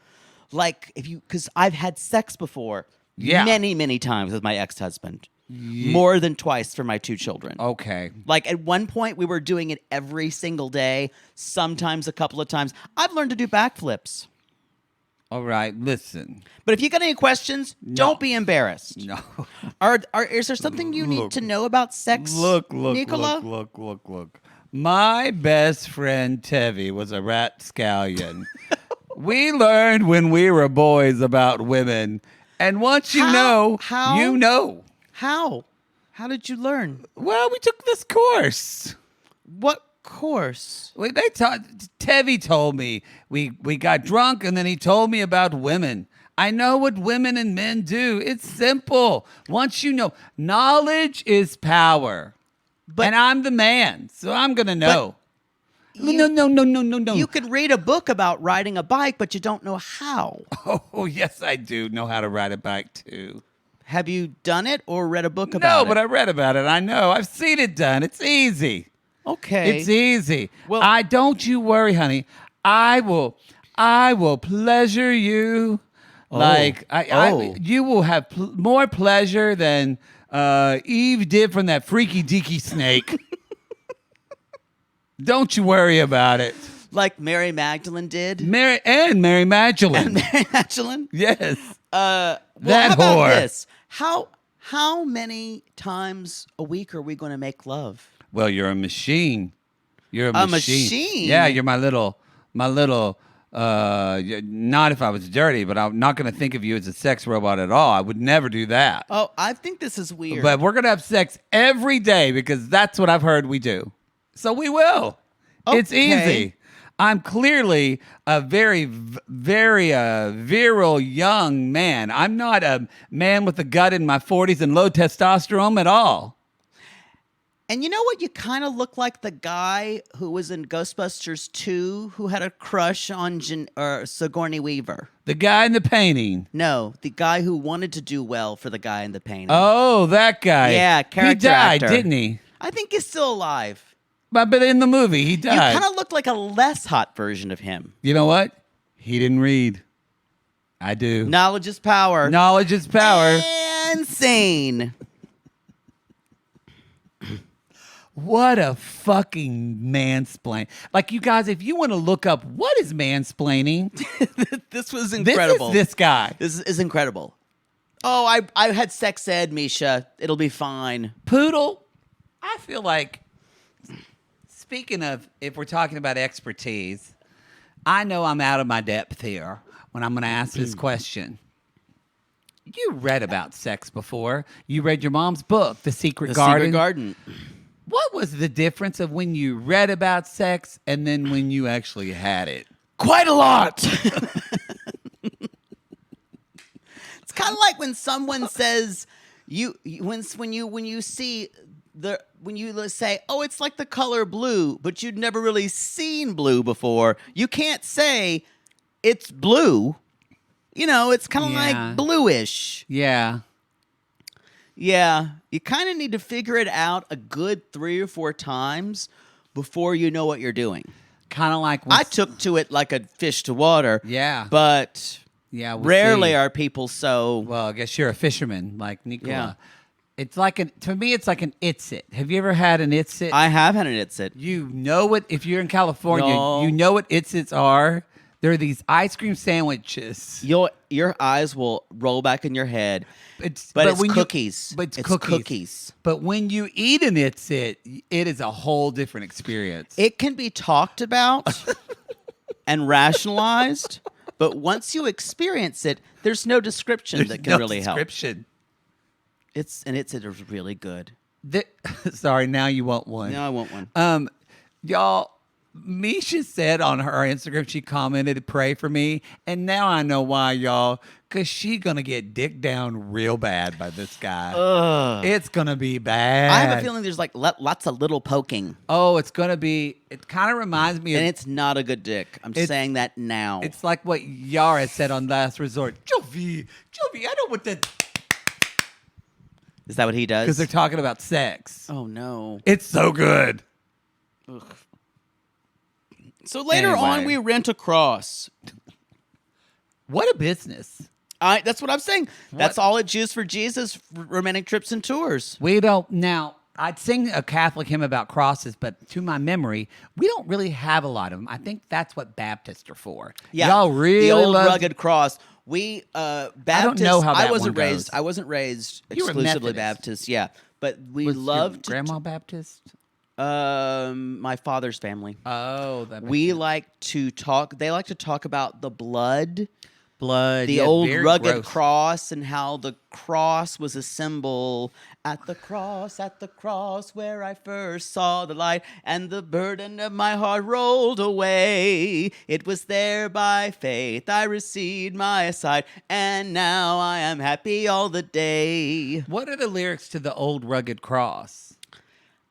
Like because I've had sex before. Yeah. Many times with my ex-husband. More than twice for my 2 children. Okay. Like at one point we were doing it every single day, sometimes a couple of times. I've learned to do backflips. All right. Listen. But if you got any questions, don't be embarrassed. No. Is there something you need to know about sex? Nicola? Look. My best friend Tevi was a rat scallion. We learned when we were boys about women. And once you know, you know. How? How did you learn? Well, we took this course. What course? Tevi told me. We got drunk and then he told me about women. I know what women and men do. It's simple. Once you know, knowledge is power. And I'm the man, so I'm going to know. No. You could read a book about riding a bike, but you don't know how. Oh, yes, I do know how to ride a bike, too. Have you done it or read a book about it? No, but I read about it. I know. I've seen it done. It's easy. Okay. It's easy. Well- Don't you worry, honey. I will pleasure you. You will have more pleasure than Eve did from that freaky deaky snake. Don't you worry about it. Like Mary Magdalene did? Mary Magdalene. Mary Magdalene? Yes. Well, That how about whore. this? How many times a week are we going to make love? Well, you're a machine. You're a machine? Yeah, you're my little. Not if I was dirty, but I'm not going to think of you as a sex robot at all. I would never do that. Oh, I think this is weird. But we're going to have sex every day because that's what I've heard we do. So we will. It's Okay. easy. I'm clearly a very virile young man. I'm not a man with a gut in my 40s and low testosterone at all. And you know what? You kind of look like the guy who was in Ghostbusters 2 who had a crush on Sigourney Weaver. The guy in the painting. No, the guy who wanted to do well for the guy in the painting. Oh, that guy. Yeah, character He died, actor. didn't he? I think he's still alive. But in the movie, he You died. kind of look like a less hot version of him. You know what? He didn't read. I do. Knowledge is power. Knowledge is power. Insane. What a fucking mansplain. Like, you guys, if you want to look up what is mansplaining, This was incredible. this guy. This is incredible. Oh, I had sex ed, Meisha. It'll be fine. Poodle, I feel like, speaking of, if we're talking about expertise, I know I'm out of my depth here when I'm going to ask this question. You read about sex before. You read your mom's book, The Secret Garden. Secret Garden. What was the difference of when you read about sex and then when you actually had it? Quite a lot. It's kind of like when someone says when you see when you say, "Oh, it's like the color blue," but you'd never really seen blue before. You can't say it's blue. You know, it's kind of like bluish. Yeah. Yeah, you kind of need to figure it out a good 3 or 4 times before you know what you're doing. Kind of like I took to it like a fish to water. Yeah. But rarely see. are people so. Well, I guess you're a fisherman like Nicola. Yeah. It's like to me, it's like an It's-It. Have you ever had an It's-It? I have had an It's-It. You know what, if you're in California, No. you know what It's-Its are. They're these ice cream sandwiches. Your eyes will roll back in your head. It's cookies. But it's it's cookies. But when you eat an It's-It, it is a whole different experience. It can be talked about and rationalized, but once you experience it, there's no description that can really help. It's really good. Sorry, now you want one. Now I want one. Y'all, Meisha said on her Instagram, she commented, "Pray for me," and now I know why, y'all, because she's gonna get dicked down real bad by this guy. Ugh. It's gonna be bad. I have a feeling there's like lots of little poking. Oh, it's gonna be. It kind of reminds me And of. it's not a good dick. I'm saying that now. It's like what Yara said on Last Resort. Jovi, I know what that. Is that what he does? Because they're talking about sex. Oh no. It's so good. Ugh. So later on, we rent a cross. What a business. That's what I'm saying. That's all it's used for Jesus, romantic trips and tours. We don't now. I'd sing a Catholic hymn about crosses, but to my memory, we don't really have a lot of them. I think that's what Baptists are for. Yeah, y'all really the old love rugged cross. We Baptists. I don't know how that I wasn't raised You were exclusively Methodist. Baptist. Yeah, but we Was your loved Grandma Baptist. my father's family. Oh, that makes We sense. like to talk. They like to talk about the blood. The yeah, old very rugged gross. cross and how the cross was a symbol at the cross where I first saw the light and the burden of my heart rolled away. It was there by faith I received my sight and now I am happy all the day. What are the lyrics to the old rugged cross?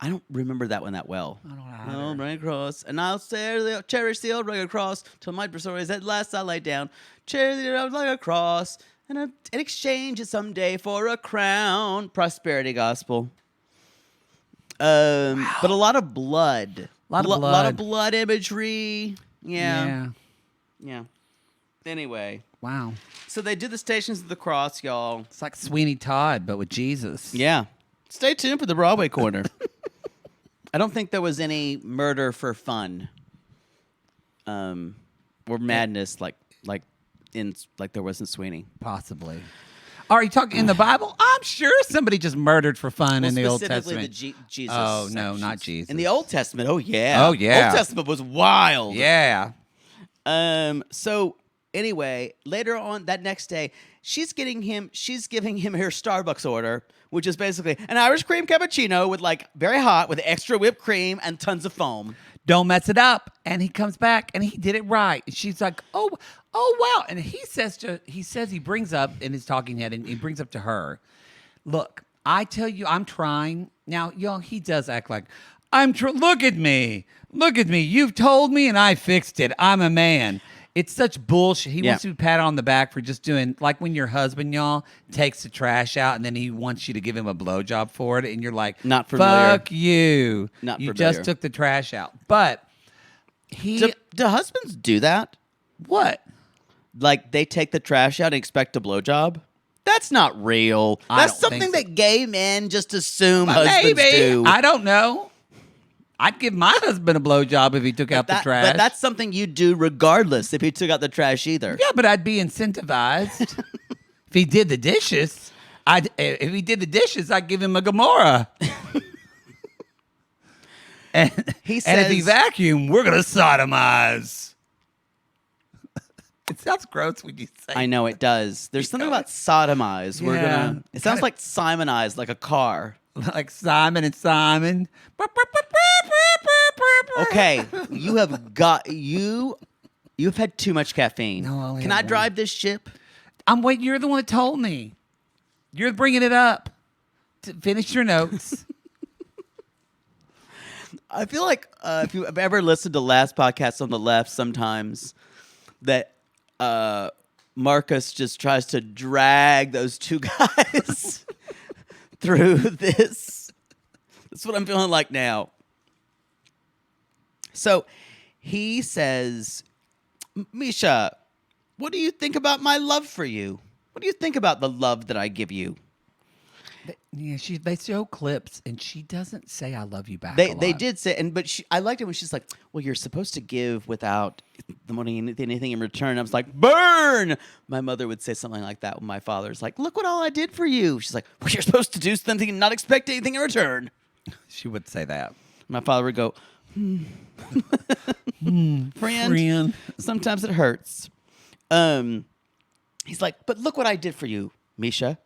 I don't remember that one that well. I don't know The either. old rugged cross, and I'll cherish the old rugged cross till my stories at last I lay down. Cherish the old rugged cross, and in exchange it someday for a crown. Prosperity gospel. But a lot of blood. Lot of lot blood. of blood imagery. Yeah. Yeah. Anyway, Wow. so they do the Stations of the Cross, y'all. It's like Sweeney Todd, but with Jesus. Yeah. Stay tuned for the Broadway Corner. I don't think there was any murder for fun, or madness like there was in Sweeney. Possibly. Are you talking in the Bible? I'm sure somebody just murdered for fun in the Old Specifically Testament. the Jesus. Oh, no, sections. not Jesus. In the Old Testament, oh yeah. Oh, yeah. Old Testament was wild. Yeah. So anyway, later on that next day, she's giving him her Starbucks order, which is basically an Irish cream cappuccino with like very hot with extra whipped cream and tons of foam. Don't mess it up. And he comes back and he did it right. And she's like, oh wow. And he brings up in his talking head and he brings up to her, look, I tell you, I'm trying. Now, y'all, he does act like, look at me. Look at me. You've told me and I fixed it. I'm a man. It's such bullshit. He wants to be patted on the back for just doing, like when your husband, y'all, takes the trash out and then he wants you to give him a blowjob for it. And you're like, Not familiar. fuck you. Not you familiar. just took the trash out. But Do husbands do that? what? Like they take the trash out and expect a blowjob? That's not real. I That's don't think something so. that gay men just assume husbands Maybe. do. I don't know. I'd give my husband a blowjob if he took out the trash. But that's something you do regardless if he took out the trash either. Yeah, but I'd be incentivized. If he did the dishes, I'd give him a Gamora. and He and if he says- vacuumed, we're gonna sodomize. It sounds gross when you say I know it does. There's something about sodomize. We're Yeah. gonna. It sounds like Simonize, like a car. like Simon and Simon. Okay, you have got you. You've had too much caffeine. No, I only Can had I one. drive this ship? I'm waiting. You're the one that told me. You're bringing it up. Finish your notes. I feel like if you've ever listened to last podcast on the left, sometimes that Marcus just tries to drag those two guys through this. That's what I'm feeling like now. So he says, Meisha, what do you think about my love for you? What do you think about the love that I give you? Yeah, they show clips, and she doesn't say "I love you" back. They did say, I liked it when she's like, "Well, you're supposed to give without the money anything in return." I was like, "Burn!" My mother would say something like that when my father's like, "Look what all I did for you." She's like, "Well, you're supposed to do something and not expect anything in return." She would say that. My father would go, friend. Sometimes it hurts. He's like, "But look what I did for you, Meisha.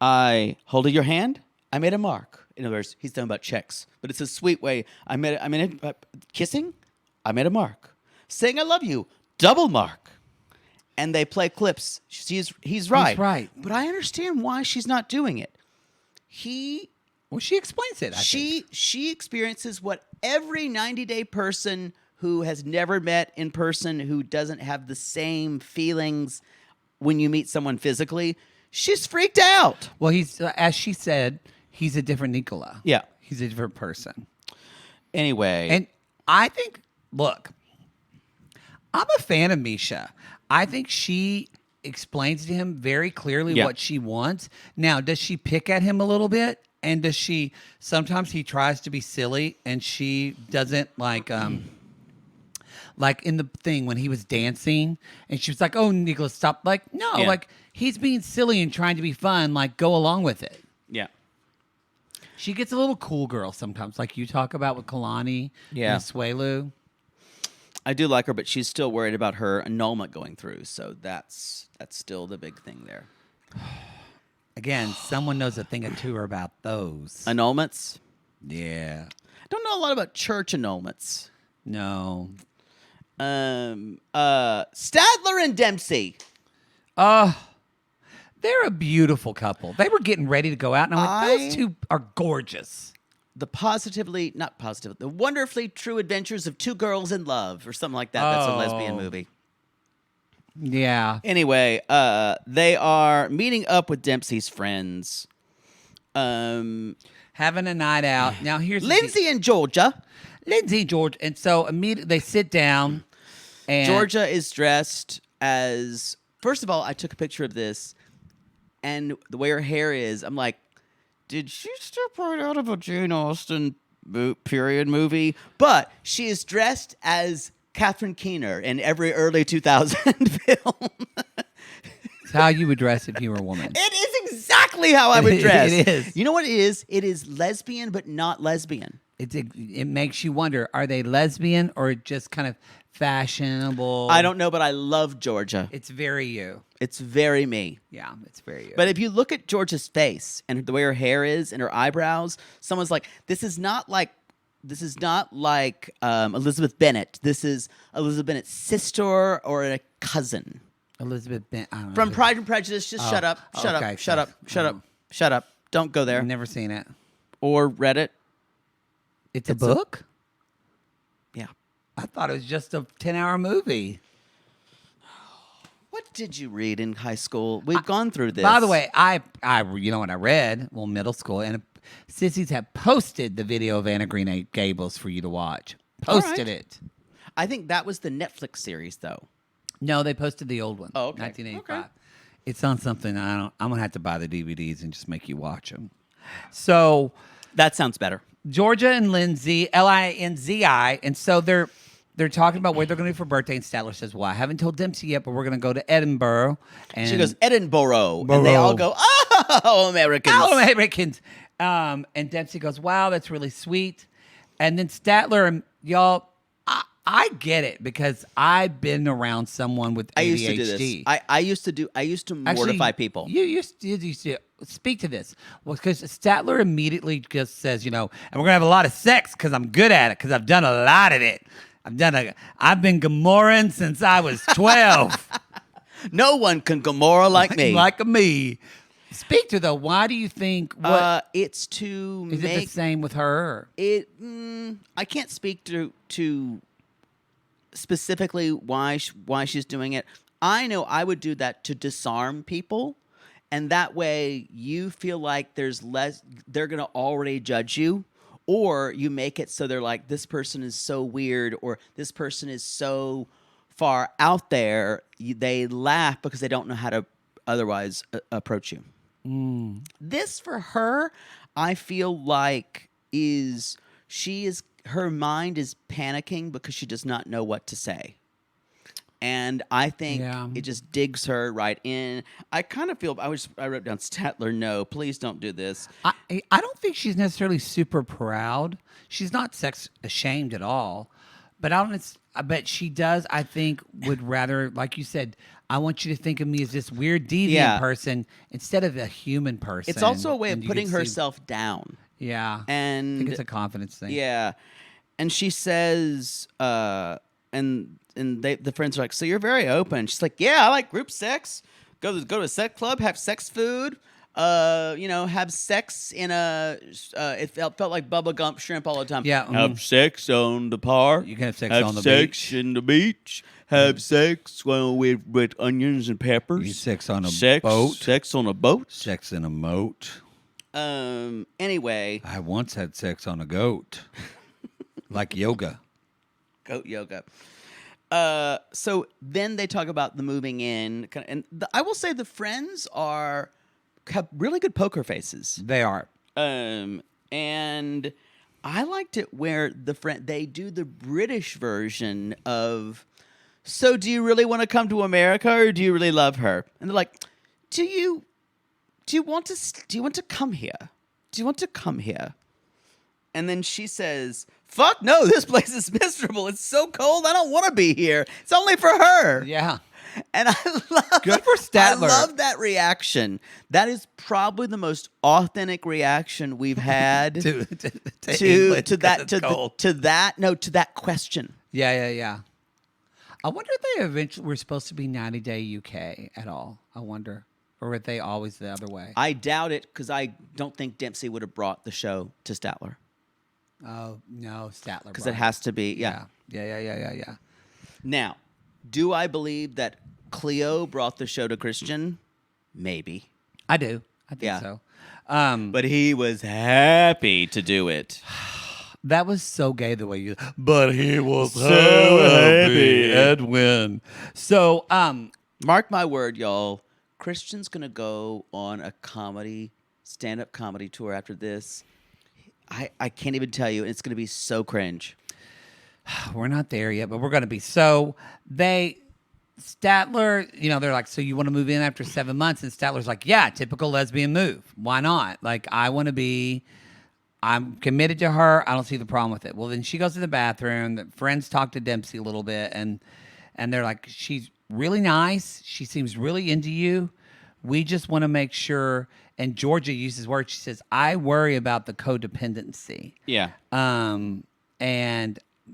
I holding your hand. I made a mark." In other words, he's talking about checks, but it's a sweet way. I made kissing. I made a mark. Saying I love you. Double mark. And they play clips. He's right. He's right. But I understand why she's not doing it. Well, she explains it. I think. She experiences what every 90-day person who has never met in person, who doesn't have the same feelings when you meet someone physically. She's freaked out. Well, he's as she said, he's a different Nicola. Yeah. He's a different person. Anyway. And I think, look, I'm a fan of Meisha. I think she explains to him very clearly what she wants. Now, does she pick at him a little bit? And does she, sometimes he tries to be silly and she doesn't like in the thing when he was dancing and she was like, "Oh, Nicola, stop." Like, no, like he's being silly and trying to be fun. Like, go along with it. Yeah. She gets a little cool girl sometimes, like you talk about with Kalani and Swelu. I do like her, but she's still worried about her annulment going through. So that's still the big thing there. Again, someone knows a thing or two about those. Annulments? Yeah. I don't know a lot about church annulments. No. Statler and Dempsey. They're a beautiful couple. They were getting ready to go out, and I'm like, those two are gorgeous. The wonderfully true adventures of two girls in love, or something like that. That's a lesbian movie. Yeah. Anyway, they are meeting up with Dempsey's friends. Having a night out. Now, here's Lindsay and Georgia. Lindsay, George. And so immediately they sit down. And Georgia is dressed as... First of all, I took a picture of this, and the way her hair is, I'm like, did she step right out of a Jane Austen period movie? But she is dressed as Catherine Keener in every early 2000 film. It's how you would dress if you were a woman. It is exactly how I would dress. It is. You know what it is? It is lesbian, but not lesbian. It makes you wonder, are they lesbian or just kind of fashionable? I don't know, but I love Georgia. It's very you. It's very me. Yeah, it's very you. But if you look at Georgia's face and the way her hair is and her eyebrows, someone's like, this is not like Elizabeth Bennet. This is Elizabeth Bennet's sister or a cousin. Elizabeth Bennet. From Pride and Prejudice. Just shut up. Shut okay. up. Shut up. Shut up. Shut up. Don't go there. I've never seen it. Or read it. It's a book? Yeah. I thought it was just a 10-hour movie. What did you read in high school? We've gone through this. By the way, I you know what I read? Well, middle school, and sissies have posted the video of Anna Green Gables for you to watch. Posted it. I think that was the Netflix series, though. No, they posted the old one. Oh, okay. 1985. Okay. It's on something I'm gonna have to buy the DVDs and just make you watch them. So That sounds better. Georgia and Lindsay, Linzi, and so they're talking about what they're going to do for birthday. And Statler says, "Well, I haven't told Dempsey yet, but we're going to go to Edinburgh." And She goes, Edinburgh. And they all go, oh, Americans. "Oh, Americans!" And Dempsey goes, "Wow, that's really sweet." And then Statler and y'all, I get it because I've been around someone with ADHD. I used to do this. I used to mortify people. You used to speak to this. Well, because Statler immediately just says, and we're gonna have a lot of sex because I'm good at it because I've done a lot of it. I've been Gamoran since I was 12. No one can Gamora like me. Like me. Speak to though. Why do you think? It's to is make it the same with her? I can't speak to specifically why she's doing it. I know I would do that to disarm people, and that way you feel like there's less. They're gonna already judge you, or you make it so they're like, this person is so weird, or this person is so far out there. They laugh because they don't know how to otherwise approach you. This for her, I feel like her mind is panicking because she does not know what to say. And I think it just digs her right in. I kind of feel, I wrote down Statler, no, please don't do this. I don't think she's necessarily super proud. She's not sex ashamed at all. But I bet she does, I think, would rather, like you said, I want you to think of me as this weird deviant person instead of a human person. It's also a way of putting herself down. Yeah. And I think it's a confidence thing. Yeah. And she says, the friends are like, so you're very open. She's like, yeah, I like group sex. Go to a sex club, have sex food. Have sex in it felt like Bubba Gump shrimp all the time. Yeah. Have sex on the park. You can have sex on the beach. In the beach. Have sex with onions and peppers. You sex on a boat. Sex on a boat. Sex in a moat. Anyway. I once had sex on a goat. Like yoga. Goat yoga. So then they talk about the moving in. And I will say the friends have really good poker faces. They are. And I liked it where they do the British version of, so do you really want to come to America or do you really love her? And they're like, do you want to come here? Do you want to come here? And then she says, fuck no, this place is miserable. It's so cold. I don't want to be here. It's only for her. Yeah. And I love Good for Statler. I love that reaction. That is probably the most authentic reaction we've had to that question. Yeah. I wonder if they eventually were supposed to be 90 Day UK at all. I wonder. Or were they always the other way? I doubt it because I don't think Dempsey would have brought the show to Statler. Oh, no, Statler. Because it has to be, Yeah. Now, do I believe that Cleo brought the show to Christian? Maybe. I do. I think so. But he was happy to do it. That was so gay the way you. But he was so happy, Edwin. So, mark my word, y'all. Christian's gonna go on a stand-up comedy tour after this. I can't even tell you. It's gonna be so cringe. We're not there yet, but we're gonna be. So Statler, they're like, so you want to move in after 7 months? And Statler's like, yeah, typical lesbian move. Why not? Like, I'm committed to her. I don't see the problem with it. Well, then she goes to the bathroom. The friends talk to Dempsey a little bit, and they're like, she's really nice. She seems really into you. We just want to make sure. And Georgia uses words. She says, I worry about the codependency. Yeah. And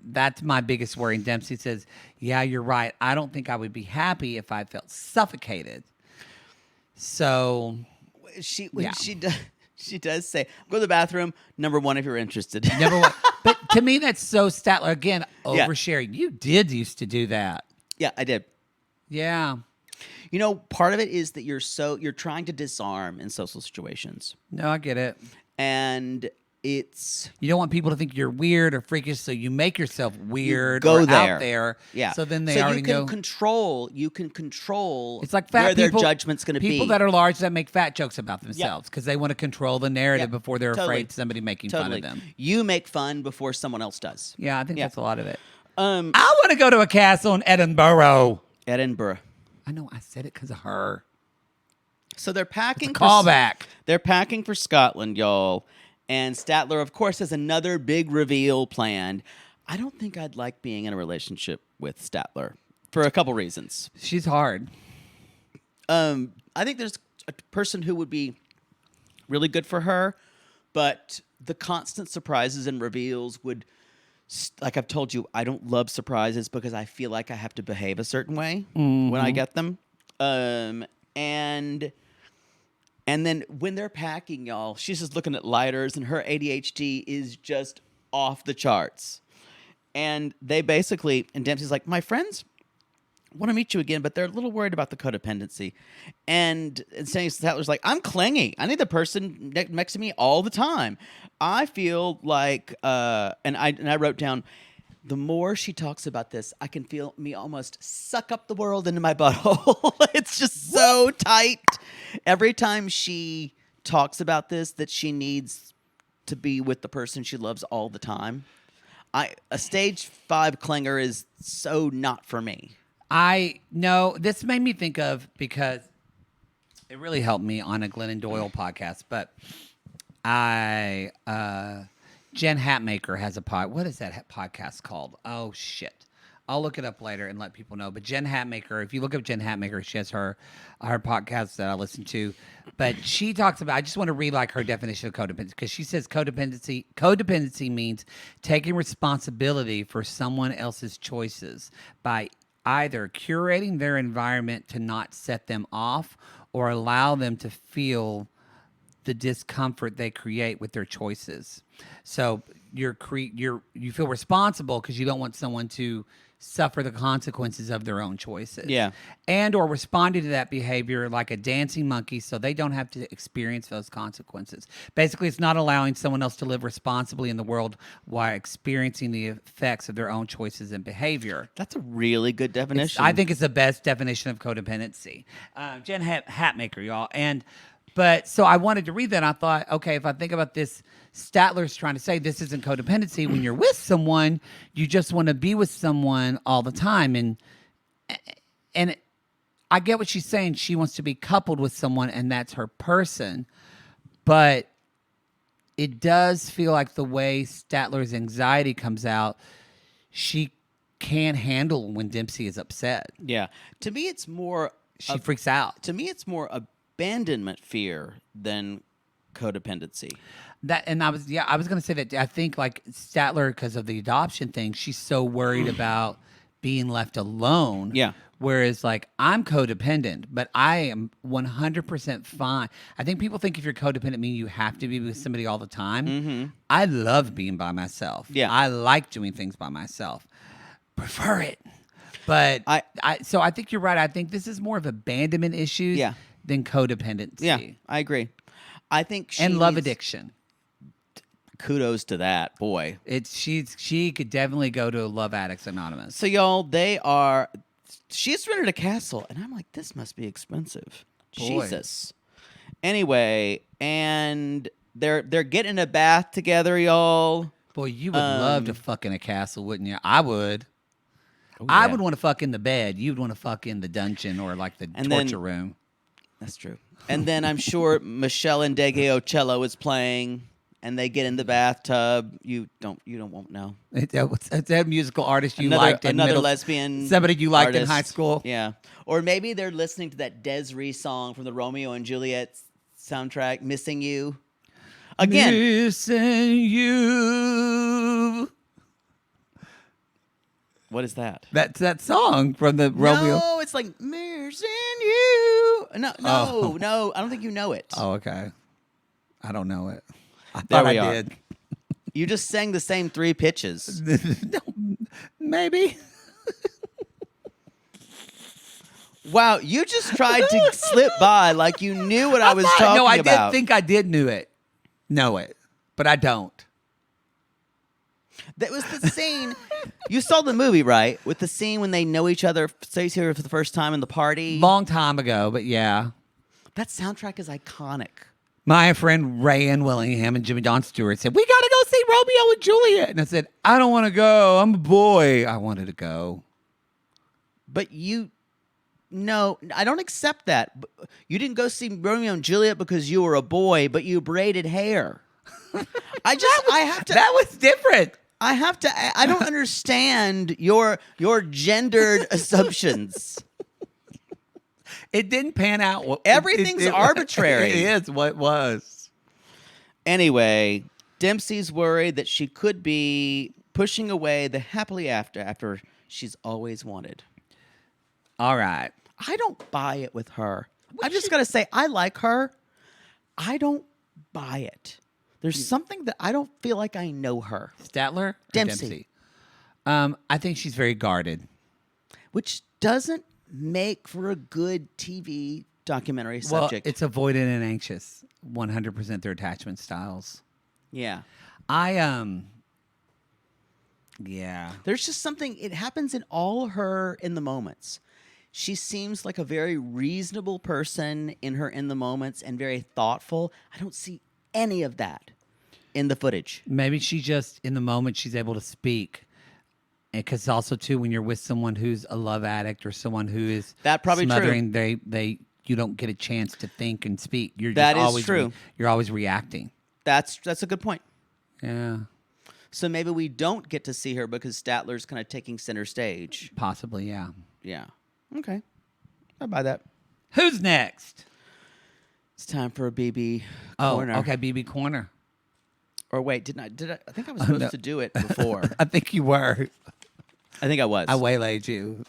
that's my biggest worry. And Dempsey says, yeah, you're right. I don't think I would be happy if I felt suffocated. So she does say, go to the bathroom, number one, if you're interested. Number one. But to me, that's so Statler. Again, oversharing. You did used to do that. Yeah, I did. Yeah. Part of it is that you're trying to disarm in social situations. No, I get it. And you don't want people to think you're weird or freakish, so you make yourself weird or out there. Yeah. So then they already know. You can control it's like fat where people, their judgment's going to be. People that are large that make fat jokes about themselves because they want to control the narrative before they're afraid of somebody making fun of them. You make fun before someone else does. Yeah, I think that's a lot of it. I want to go to a castle in Edinburgh. I know I said it because of her. So they're packing. Callback. They're packing for Scotland, y'all. And Statler, of course, has another big reveal planned. I don't think I'd like being in a relationship with Statler for a couple reasons. She's hard. I think there's a person who would be really good for her, but the constant surprises and reveals would, like I've told you, I don't love surprises because I feel like I have to behave a certain way when I get them. And then when they're packing, y'all, she's just looking at lighters, and her ADHD is just off the charts. And they basically, and Dempsey's like, my friends want to meet you again, but they're a little worried about the codependency. And saying Statler's like, I'm clingy. I need the person next to me all the time. I feel like, and I wrote down, the more she talks about this, I can feel me almost suck up the world into my butthole. It's just so tight. Every time she talks about this, that she needs to be with the person she loves all the time. A stage 5 clinger is so not for me. I know this made me think of, because it really helped me on a Glennon Doyle podcast, but Jen Hatmaker has a what is that podcast called? Oh shit. I'll look it up later and let people know. But Jen Hatmaker, if you look up Jen Hatmaker, she has her podcast that I listen to. But she talks about, I just want to read like her definition of codependency, because she says codependency means taking responsibility for someone else's choices by either curating their environment to not set them off or allow them to feel the discomfort they create with their choices. So you feel responsible because you don't want someone to suffer the consequences of their own choices. Yeah. And or responding to that behavior like a dancing monkey so they don't have to experience those consequences. Basically, it's not allowing someone else to live responsibly in the world while experiencing the effects of their own choices and behavior. That's a really good definition. I think it's the best definition of codependency. Jen Hatmaker, y'all. But so I wanted to read that. And I thought, okay, if I think about this, Statler's trying to say this isn't codependency. When you're with someone, you just want to be with someone all the time. And I get what she's saying. She wants to be coupled with someone, and that's her person. But it does feel like the way Statler's anxiety comes out, she can't handle when Dempsey is upset. Yeah. To me, it's more... She freaks out. To me, it's more abandonment fear than codependency. I was going to say that I think like Statler, because of the adoption thing, she's so worried about being left alone. Yeah. Whereas like I'm codependent, but I am 100% fine. I think people think if you're codependent, means you have to be with somebody all the time. Mm-hmm. I love being by myself. Yeah. I like doing things by myself. Prefer it. But so I think you're right. I think this is more of abandonment issues than codependency. Yeah, I agree. I think and love addiction. Kudos to that, boy. She could definitely go to Love Addicts Anonymous. So y'all, she's rented a castle, and I'm like, this must be expensive. Boy. Jesus. Anyway, and they're getting in a bath together, y'all. Boy, you would love to fuck in a castle, wouldn't you? I would. Oh, I would want to fuck in the bed. You'd want to fuck in the dungeon or like the torture room. That's true. And then I'm sure Michelle and Ocello is playing, and they get in the bathtub. You won't know. It's that musical artist you another, liked in another middle, lesbian somebody you liked artist. in high school. Yeah, or maybe they're listening to that Desiree song from the Romeo and Juliet soundtrack, "Missing You." Again, missing you. What is that? That's that song from the Romeo. No, it's like missing you. No, I don't think you know it. Oh, okay. I don't know it. I There thought we I are. did. You just sang the same 3 pitches. No, maybe. Wow, you just tried to slip by like you knew what I was talking about. No, I did think I did know it, but I don't. That was the scene. You saw the movie, right? With the scene when they know each other, stays here for the first time in the party. Long time ago, but yeah. That soundtrack is iconic. My friend Ray Ann Willingham and Jimmy Don Stewart said, we got to go see Romeo and Juliet. And I said, I don't want to go. I'm a boy. I wanted to go. But no, I don't accept that. You didn't go see Romeo and Juliet because you were a boy, but you braided hair. That was different. I don't understand your gendered assumptions. It didn't pan out. Everything's arbitrary. It is what it was. Anyway, Dempsey's worried that she could be pushing away the happily after she's always wanted. All right. I don't buy it with her. I just got to say, I like her. I don't buy it. There's something that I don't feel like I know her. Statler? Or Dempsey. I think she's very guarded. Which doesn't make for a good TV documentary subject. Well, it's avoidant and anxious. 100% their attachment styles. Yeah. Yeah. There's just something, it happens in all her in the moments. She seems like a very reasonable person in her in the moments and very thoughtful. I don't see any of that in the footage. Maybe she just, in the moment, she's able to speak. Because also, too, when you're with someone who's a love addict or someone who is that probably smothering, true. You don't get a chance to think and speak. That is true. You're always reacting. That's a good point. Yeah. So maybe we don't get to see her because Statler's kind of taking center stage. Possibly, yeah. Yeah. Okay. I buy that. Who's next? It's time for a BB corner. Oh, okay, BB corner. Or wait, did I think I was supposed to do it before. I think you were. I think I was. I waylaid you.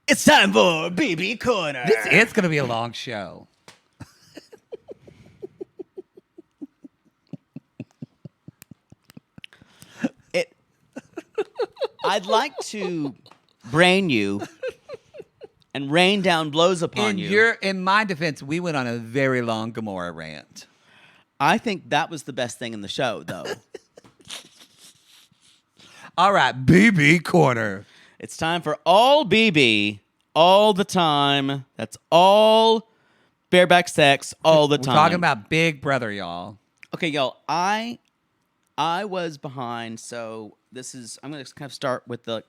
It's time for BB corner. It's going to be a long show. I'd like to brain you and rain down blows upon you. In my defense, we went on a very long Gamora rant. I think that was the best thing in the show, though. All right, BB corner. It's time for all BB, all the time. That's all bareback sex, all the time. We're talking about Big Brother, y'all. Okay, y'all. I was behind, so I'm going to kind of start with the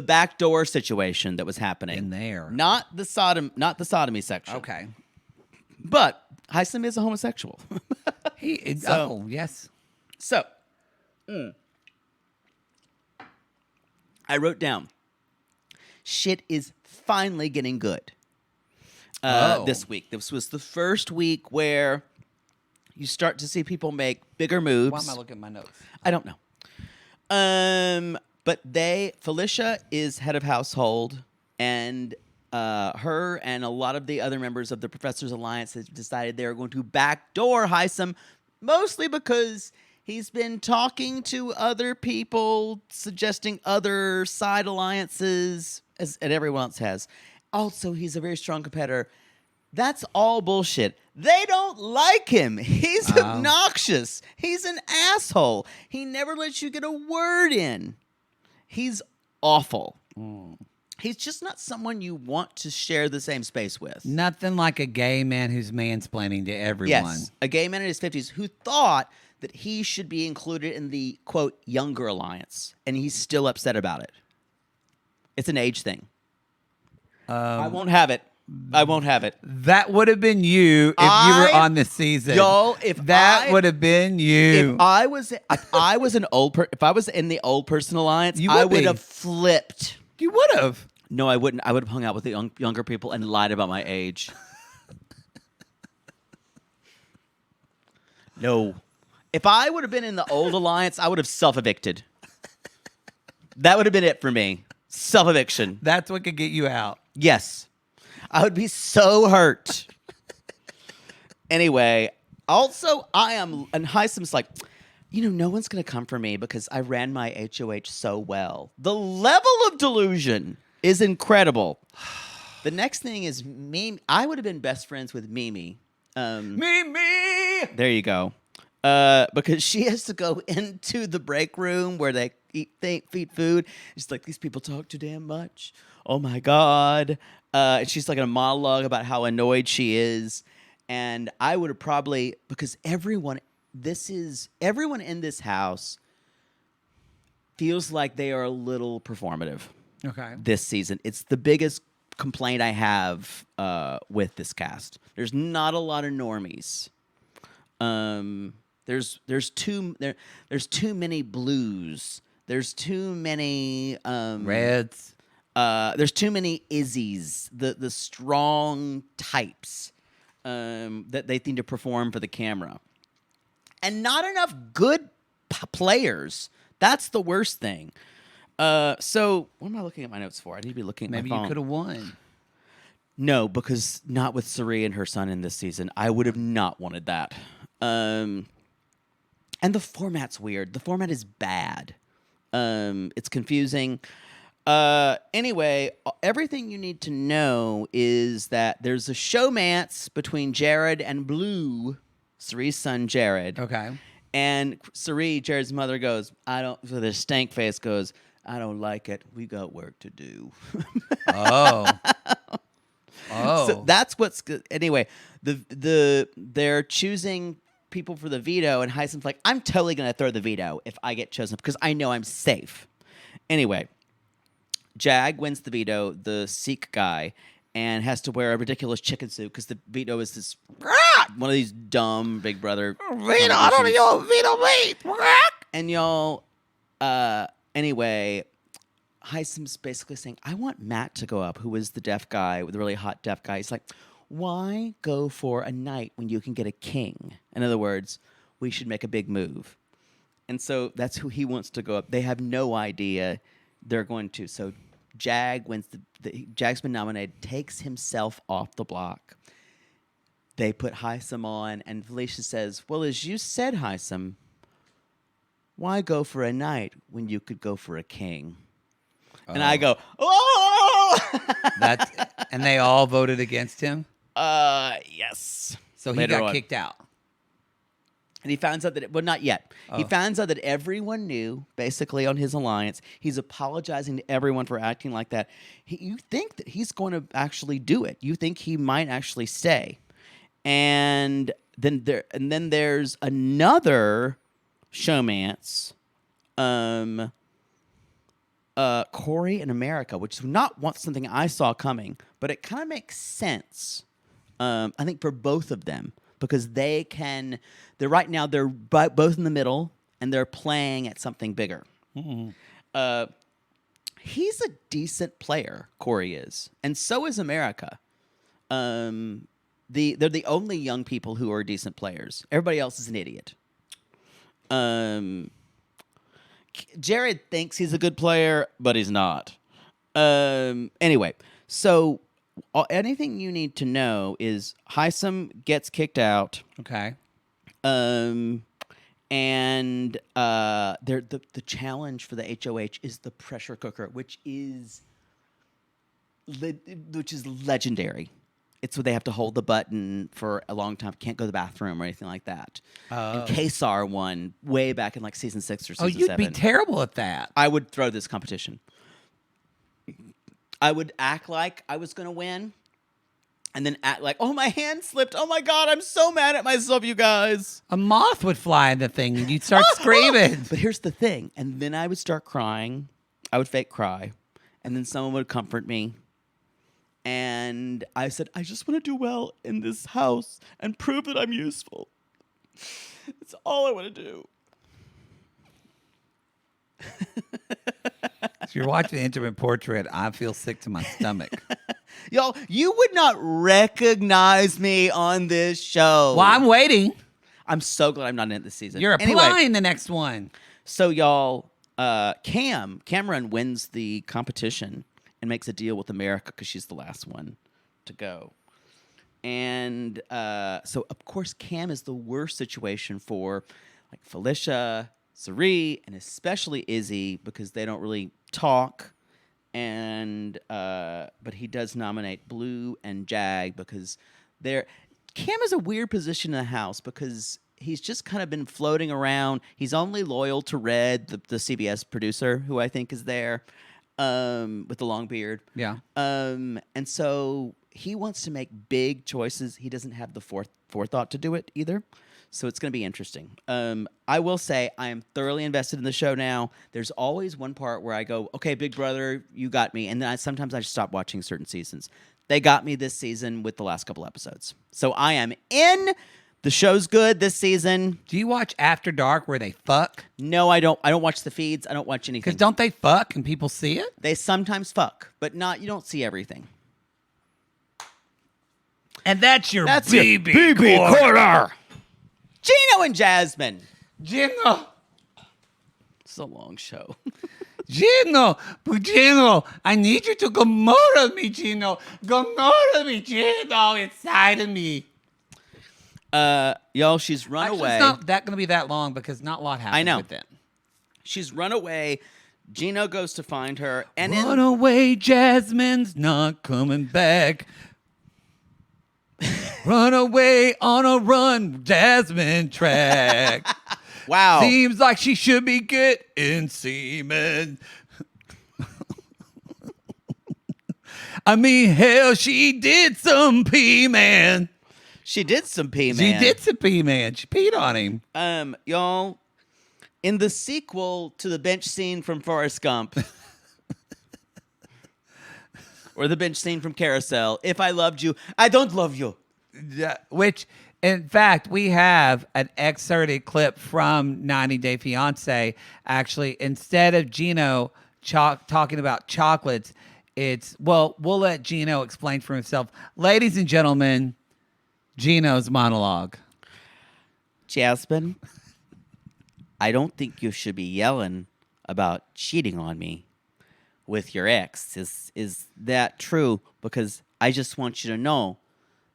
backdoor situation that was happening In there. Not the sodomy section. Okay. But Heisem is a homosexual. Yes. So, I wrote down, shit is finally getting good this week. This was the first week where you start to see people make bigger moves. Why am I looking at my notes? I don't know. But Felicia is head of household, and her and a lot of the other members of the Professors Alliance have decided they are going to backdoor Heisem, mostly because he's been talking to other people, suggesting other side alliances, and everyone else has. Also, he's a very strong competitor. That's all bullshit. They don't like him. He's obnoxious. He's an asshole. He never lets you get a word in. He's awful. He's just not someone you want to share the same space with. Nothing like a gay man who's mansplaining to everyone. Yes, a gay man in his 50s who thought that he should be included in the, quote, younger alliance, and he's still upset about it. It's an age thing. I won't have it. I won't have it. That would have been you if you were on this season. Y'all, would have been you. If I was in the old person alliance, I would have flipped. You would have. No, I wouldn't. I would have hung out with the younger people and lied about my age. No. If I would have been in the old alliance, I would have self-evicted. That would have been it for me. Self-eviction. That's what could get you out. Yes. I would be so hurt. Anyway, also, and Heisem's like, no one's going to come for me because I ran my HOH so well. The level of delusion is incredible. The next thing is Mimi. I would have been best friends with Mimi. Mimi! There you go. Because she has to go into the break room where they feed food. She's like, these people talk too damn much. Oh, my God. And she's like in a monologue about how annoyed she is. And I would have probably, because everyone in this house feels like they are a little performative. Okay. This season. It's the biggest complaint I have with this cast. There's not a lot of normies. There's too many blues. There's too many Reds. There's too many Izzies, the strong types that they need to perform for the camera, and not enough good players. That's the worst thing. So what am I looking at my notes for? I need to be looking at Maybe my phone. you could have won. No, because not with Sari and her son in this season. I would have not wanted that. And the format's weird. The format is bad. It's confusing. Anyway, everything you need to know is that there's a showmance between Jared and Blue, Sari's son Jared. Okay. And Sari, Jared's mother, goes, with a stank face, goes, I don't like it. We got work to do. Oh. Oh. So that's what's good. Anyway, they're choosing people for the veto, and Heisen's like, I'm totally going to throw the veto if I get chosen because I know I'm safe. Anyway, Jag wins the veto, the Sikh guy, and has to wear a ridiculous chicken suit because the veto is this one of these dumb Big Brother Veto, I don't know, veto me. And y'all, anyway, Heisem's basically saying, I want Matt to go up, who is the deaf guy, the really hot deaf guy. He's like, why go for a knight when you can get a king? In other words, we should make a big move. And so that's who he wants to go up. They have no idea they're going to. So Jag wins. Jag's been nominated, takes himself off the block. They put Heisem on, and Felicia says, well, as you said, Heisem, why go for a knight when you could go for a king? And I go, oh! And they all voted against him? Yes. So he Later got on. kicked out. And he finds out that, not yet. He finds out that everyone knew, basically, on his alliance. He's apologizing to everyone for acting like that. You think that he's going to actually do it. You think he might actually stay. And then there's another showmance, Corey in America, which is not something I saw coming, but it kind of makes sense. I think for both of them, because they're right now they're both in the middle and they're playing at something bigger. Mm-hmm. He's a decent player, Corey is, and so is America. They're the only young people who are decent players. Everybody else is an idiot. Jared thinks he's a good player, but he's not. Anyway, so anything you need to know is Heisem gets kicked out. Okay. And the challenge for the HOH is the pressure cooker, which is legendary. It's where they have to hold the button for a long time, can't go to the bathroom or anything like that. And Kesar won way back in like season 6 or season 7. Oh, you'd be terrible at that. I would throw this competition. I would act like I was going to win, and then act like, oh, my hand slipped. Oh, my God, I'm so mad at myself, you guys. A moth would fly in the thing, and you'd start screaming. But here's the thing. And then I would start crying. I would fake cry. And then someone would comfort me. And I said, I just want to do well in this house and prove that I'm useful. That's all I want to do. If you're watching the Intimate Portrait, I feel sick to my stomach. Y'all, you would not recognize me on this show. Well, I'm waiting. I'm so glad I'm not in it this season. You're applying the next one. So, y'all, Cameron wins the competition and makes a deal with America because she's the last one to go. And so, of course, Cam is the worst situation for like Felicia, Sari, and especially Izzy because they don't really talk. And but he does nominate Blue and Jag because Cam is a weird position in the house because he's just kind of been floating around. He's only loyal to Red, the CBS producer, who I think is there. With the long beard. Yeah. And so he wants to make big choices. He doesn't have the forethought to do it either. So it's going to be interesting. I will say I am thoroughly invested in the show now. There's always one part where I go, okay, Big Brother, you got me. And then sometimes I just stop watching certain seasons. They got me this season with the last couple episodes. So I am in. The show's good this season. Do you watch After Dark where they fuck? No, I don't. I don't watch the feeds. I don't watch anything. Because don't they fuck and people see it? They sometimes fuck, but not. You don't see everything. And that's your That's BB your BB corner. corner. Gino and Jasmine. Gino. It's a long show. Gino, I need you to come more of me, Gino. Come more of me, Gino, inside of me. Y'all, she's run Actually, away. it's not that going to be that long because not a lot happens I know. with them. She's run away. Gino goes to find her, and Run away, Jasmine's not coming back. Run away on a run, Jasmine track. wow, Seems like she should be getting semen. I mean, hell, she did some pee, man. she did some pee, She man. did some pee, man. She peed on him. Y'all, in the sequel to the bench scene from Forrest Gump, or the bench scene from Carousel, if I loved you, I don't love you. Yeah, which, in fact, we have an excerpted clip from 90 Day Fiancé. Actually, instead of Gino talking about chocolates, we'll let Gino explain for himself. Ladies and gentlemen, Gino's monologue. Jasmine, I don't think you should be yelling about cheating on me with your ex. Is that true? Because I just want you to know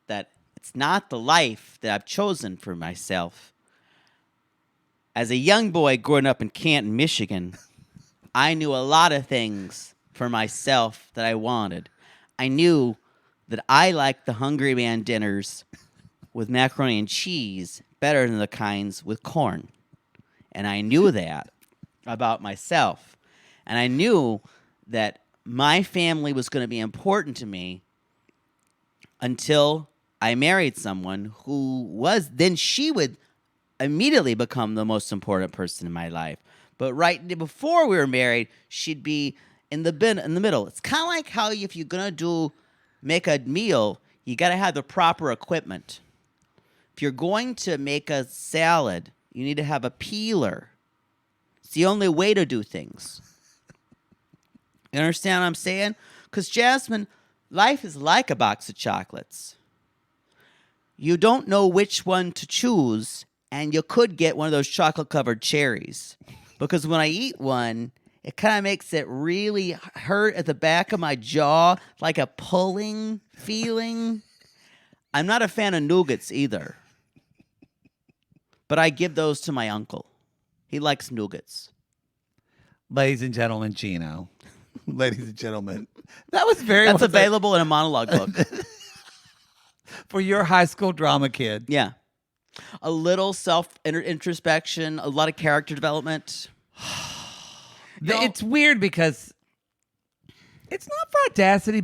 that it's not the life that I've chosen for myself. As a young boy growing up in Canton, Michigan, I knew a lot of things for myself that I wanted. I knew that I liked the Hungry Man dinners with macaroni and cheese better than the kinds with corn. And I knew that about myself. And I knew that my family was going to be important to me until I married someone who was, then she would immediately become the most important person in my life. But right before we were married, she'd be in the middle. It's kind of like how if you're going to make a meal, you got to have the proper equipment. If you're going to make a salad, you need to have a peeler. It's the only way to do things. You understand what I'm saying? Because, Jasmine, life is like a box of chocolates. You don't know which one to choose, and you could get one of those chocolate-covered cherries. Because when I eat one, it kind of makes it really hurt at the back of my jaw, like a pulling feeling. I'm not a fan of nougats either. But I give those to my uncle. He likes nougats. Ladies and gentlemen, Gino. Ladies and gentlemen. That was very That's available in a monologue book. For your high school drama kid. Yeah. A little self-introspection, a lot of character development. It's weird because it's not for audacity,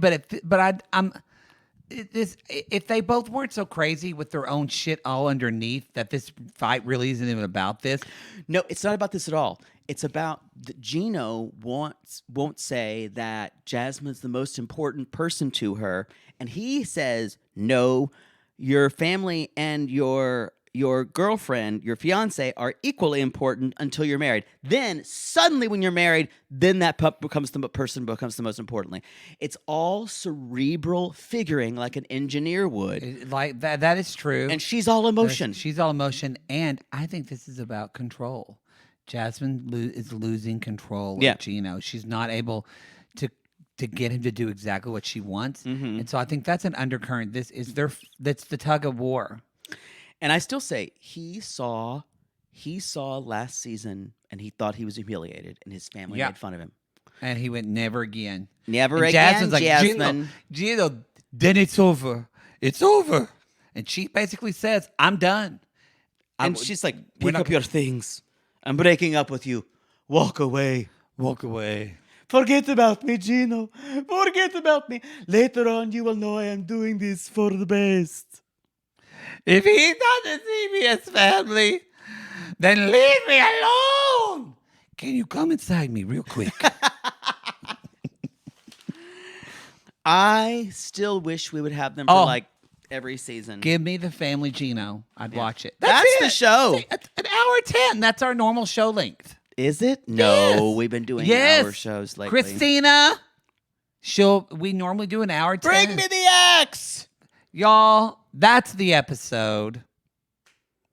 if they both weren't so crazy with their own shit all underneath, that this fight really isn't even about this. No, it's not about this at all. It's about Gino won't say that Jasmine's the most important person to her, and he says, no, your family and your girlfriend, your fiance, are equally important until you're married. Then suddenly, when you're married, then that becomes the most importantly. It's all cerebral figuring, like an engineer would. Like that is true. And she's all emotion. She's all emotion, and I think this is about control. Jasmine is losing control of Gino. She's not able to get him to do exactly what she wants, and so I think that's an undercurrent. That's the tug of war. And I still say he saw last season, and he thought he was humiliated, and his family made fun of him. And he went, never again. Never and again, Jasmine's like, Jasmine. Gino, then it's over. It's over. And she basically says, I'm done. And she's like, pick up your things. I'm breaking up with you. Walk away. Walk away. Forget about me, Gino. Forget about me. Later on, you will know I am doing this for the best. If he's not the CBS family, then leave me alone. Can you come inside me real quick? I still wish we would have them for like every season. Give me the family Gino. I'd watch it. That's it. the show. See, an hour 10. That's our normal show length. Is it? No, Yes. we've been doing Yes. hour shows lately. Christina, we normally do an hour 10. Bring me the axe. Y'all, that's the episode.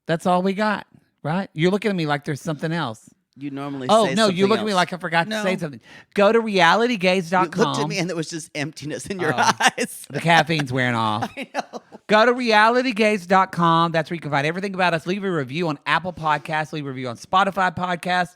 That's all we got, right? You're looking at me like there's something else. You normally Oh, say no, something you look at me else. like I forgot No. to say something. Go to realitygaze.com. You looked at me and there was just emptiness in your eyes. The caffeine's wearing off. I know. Go to realitygaze.com. That's where you can find everything about us. Leave a review on Apple Podcasts. Leave a review on Spotify Podcasts.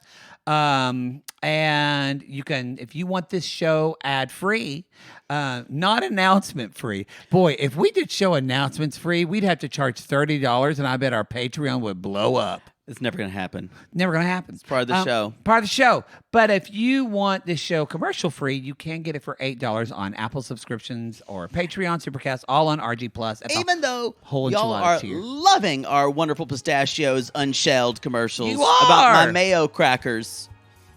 And you can, if you want this show ad-free, not announcement free. Boy, if we did show announcements free, we'd have to charge $30, and I bet our Patreon would blow up. It's never going to happen. Never going to happen. It's part of the show. Part of the show. But if you want this show commercial free, you can get it for $8 on Apple subscriptions or Patreon, Supercast, all on RG Plus. Even though whole y'all enchilada are tier. loving our wonderful pistachios unshelled commercials You are! about my mayo crackers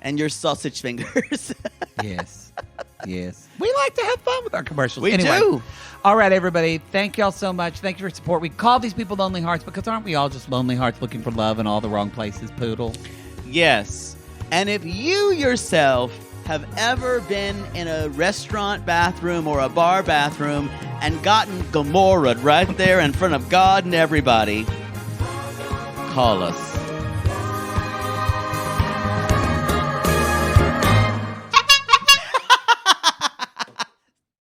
and your sausage fingers. Yes. Yes. We like to have fun with our commercials. We Anyway, do. All right, everybody. Thank y'all so much. Thank you for your support. We call these people lonely hearts because aren't we all just lonely hearts looking for love in all the wrong places, Poodle? Yes. And if you yourself have ever been in a restaurant bathroom or a bar bathroom and gotten Gomorra'd right there in front of God and everybody, call us.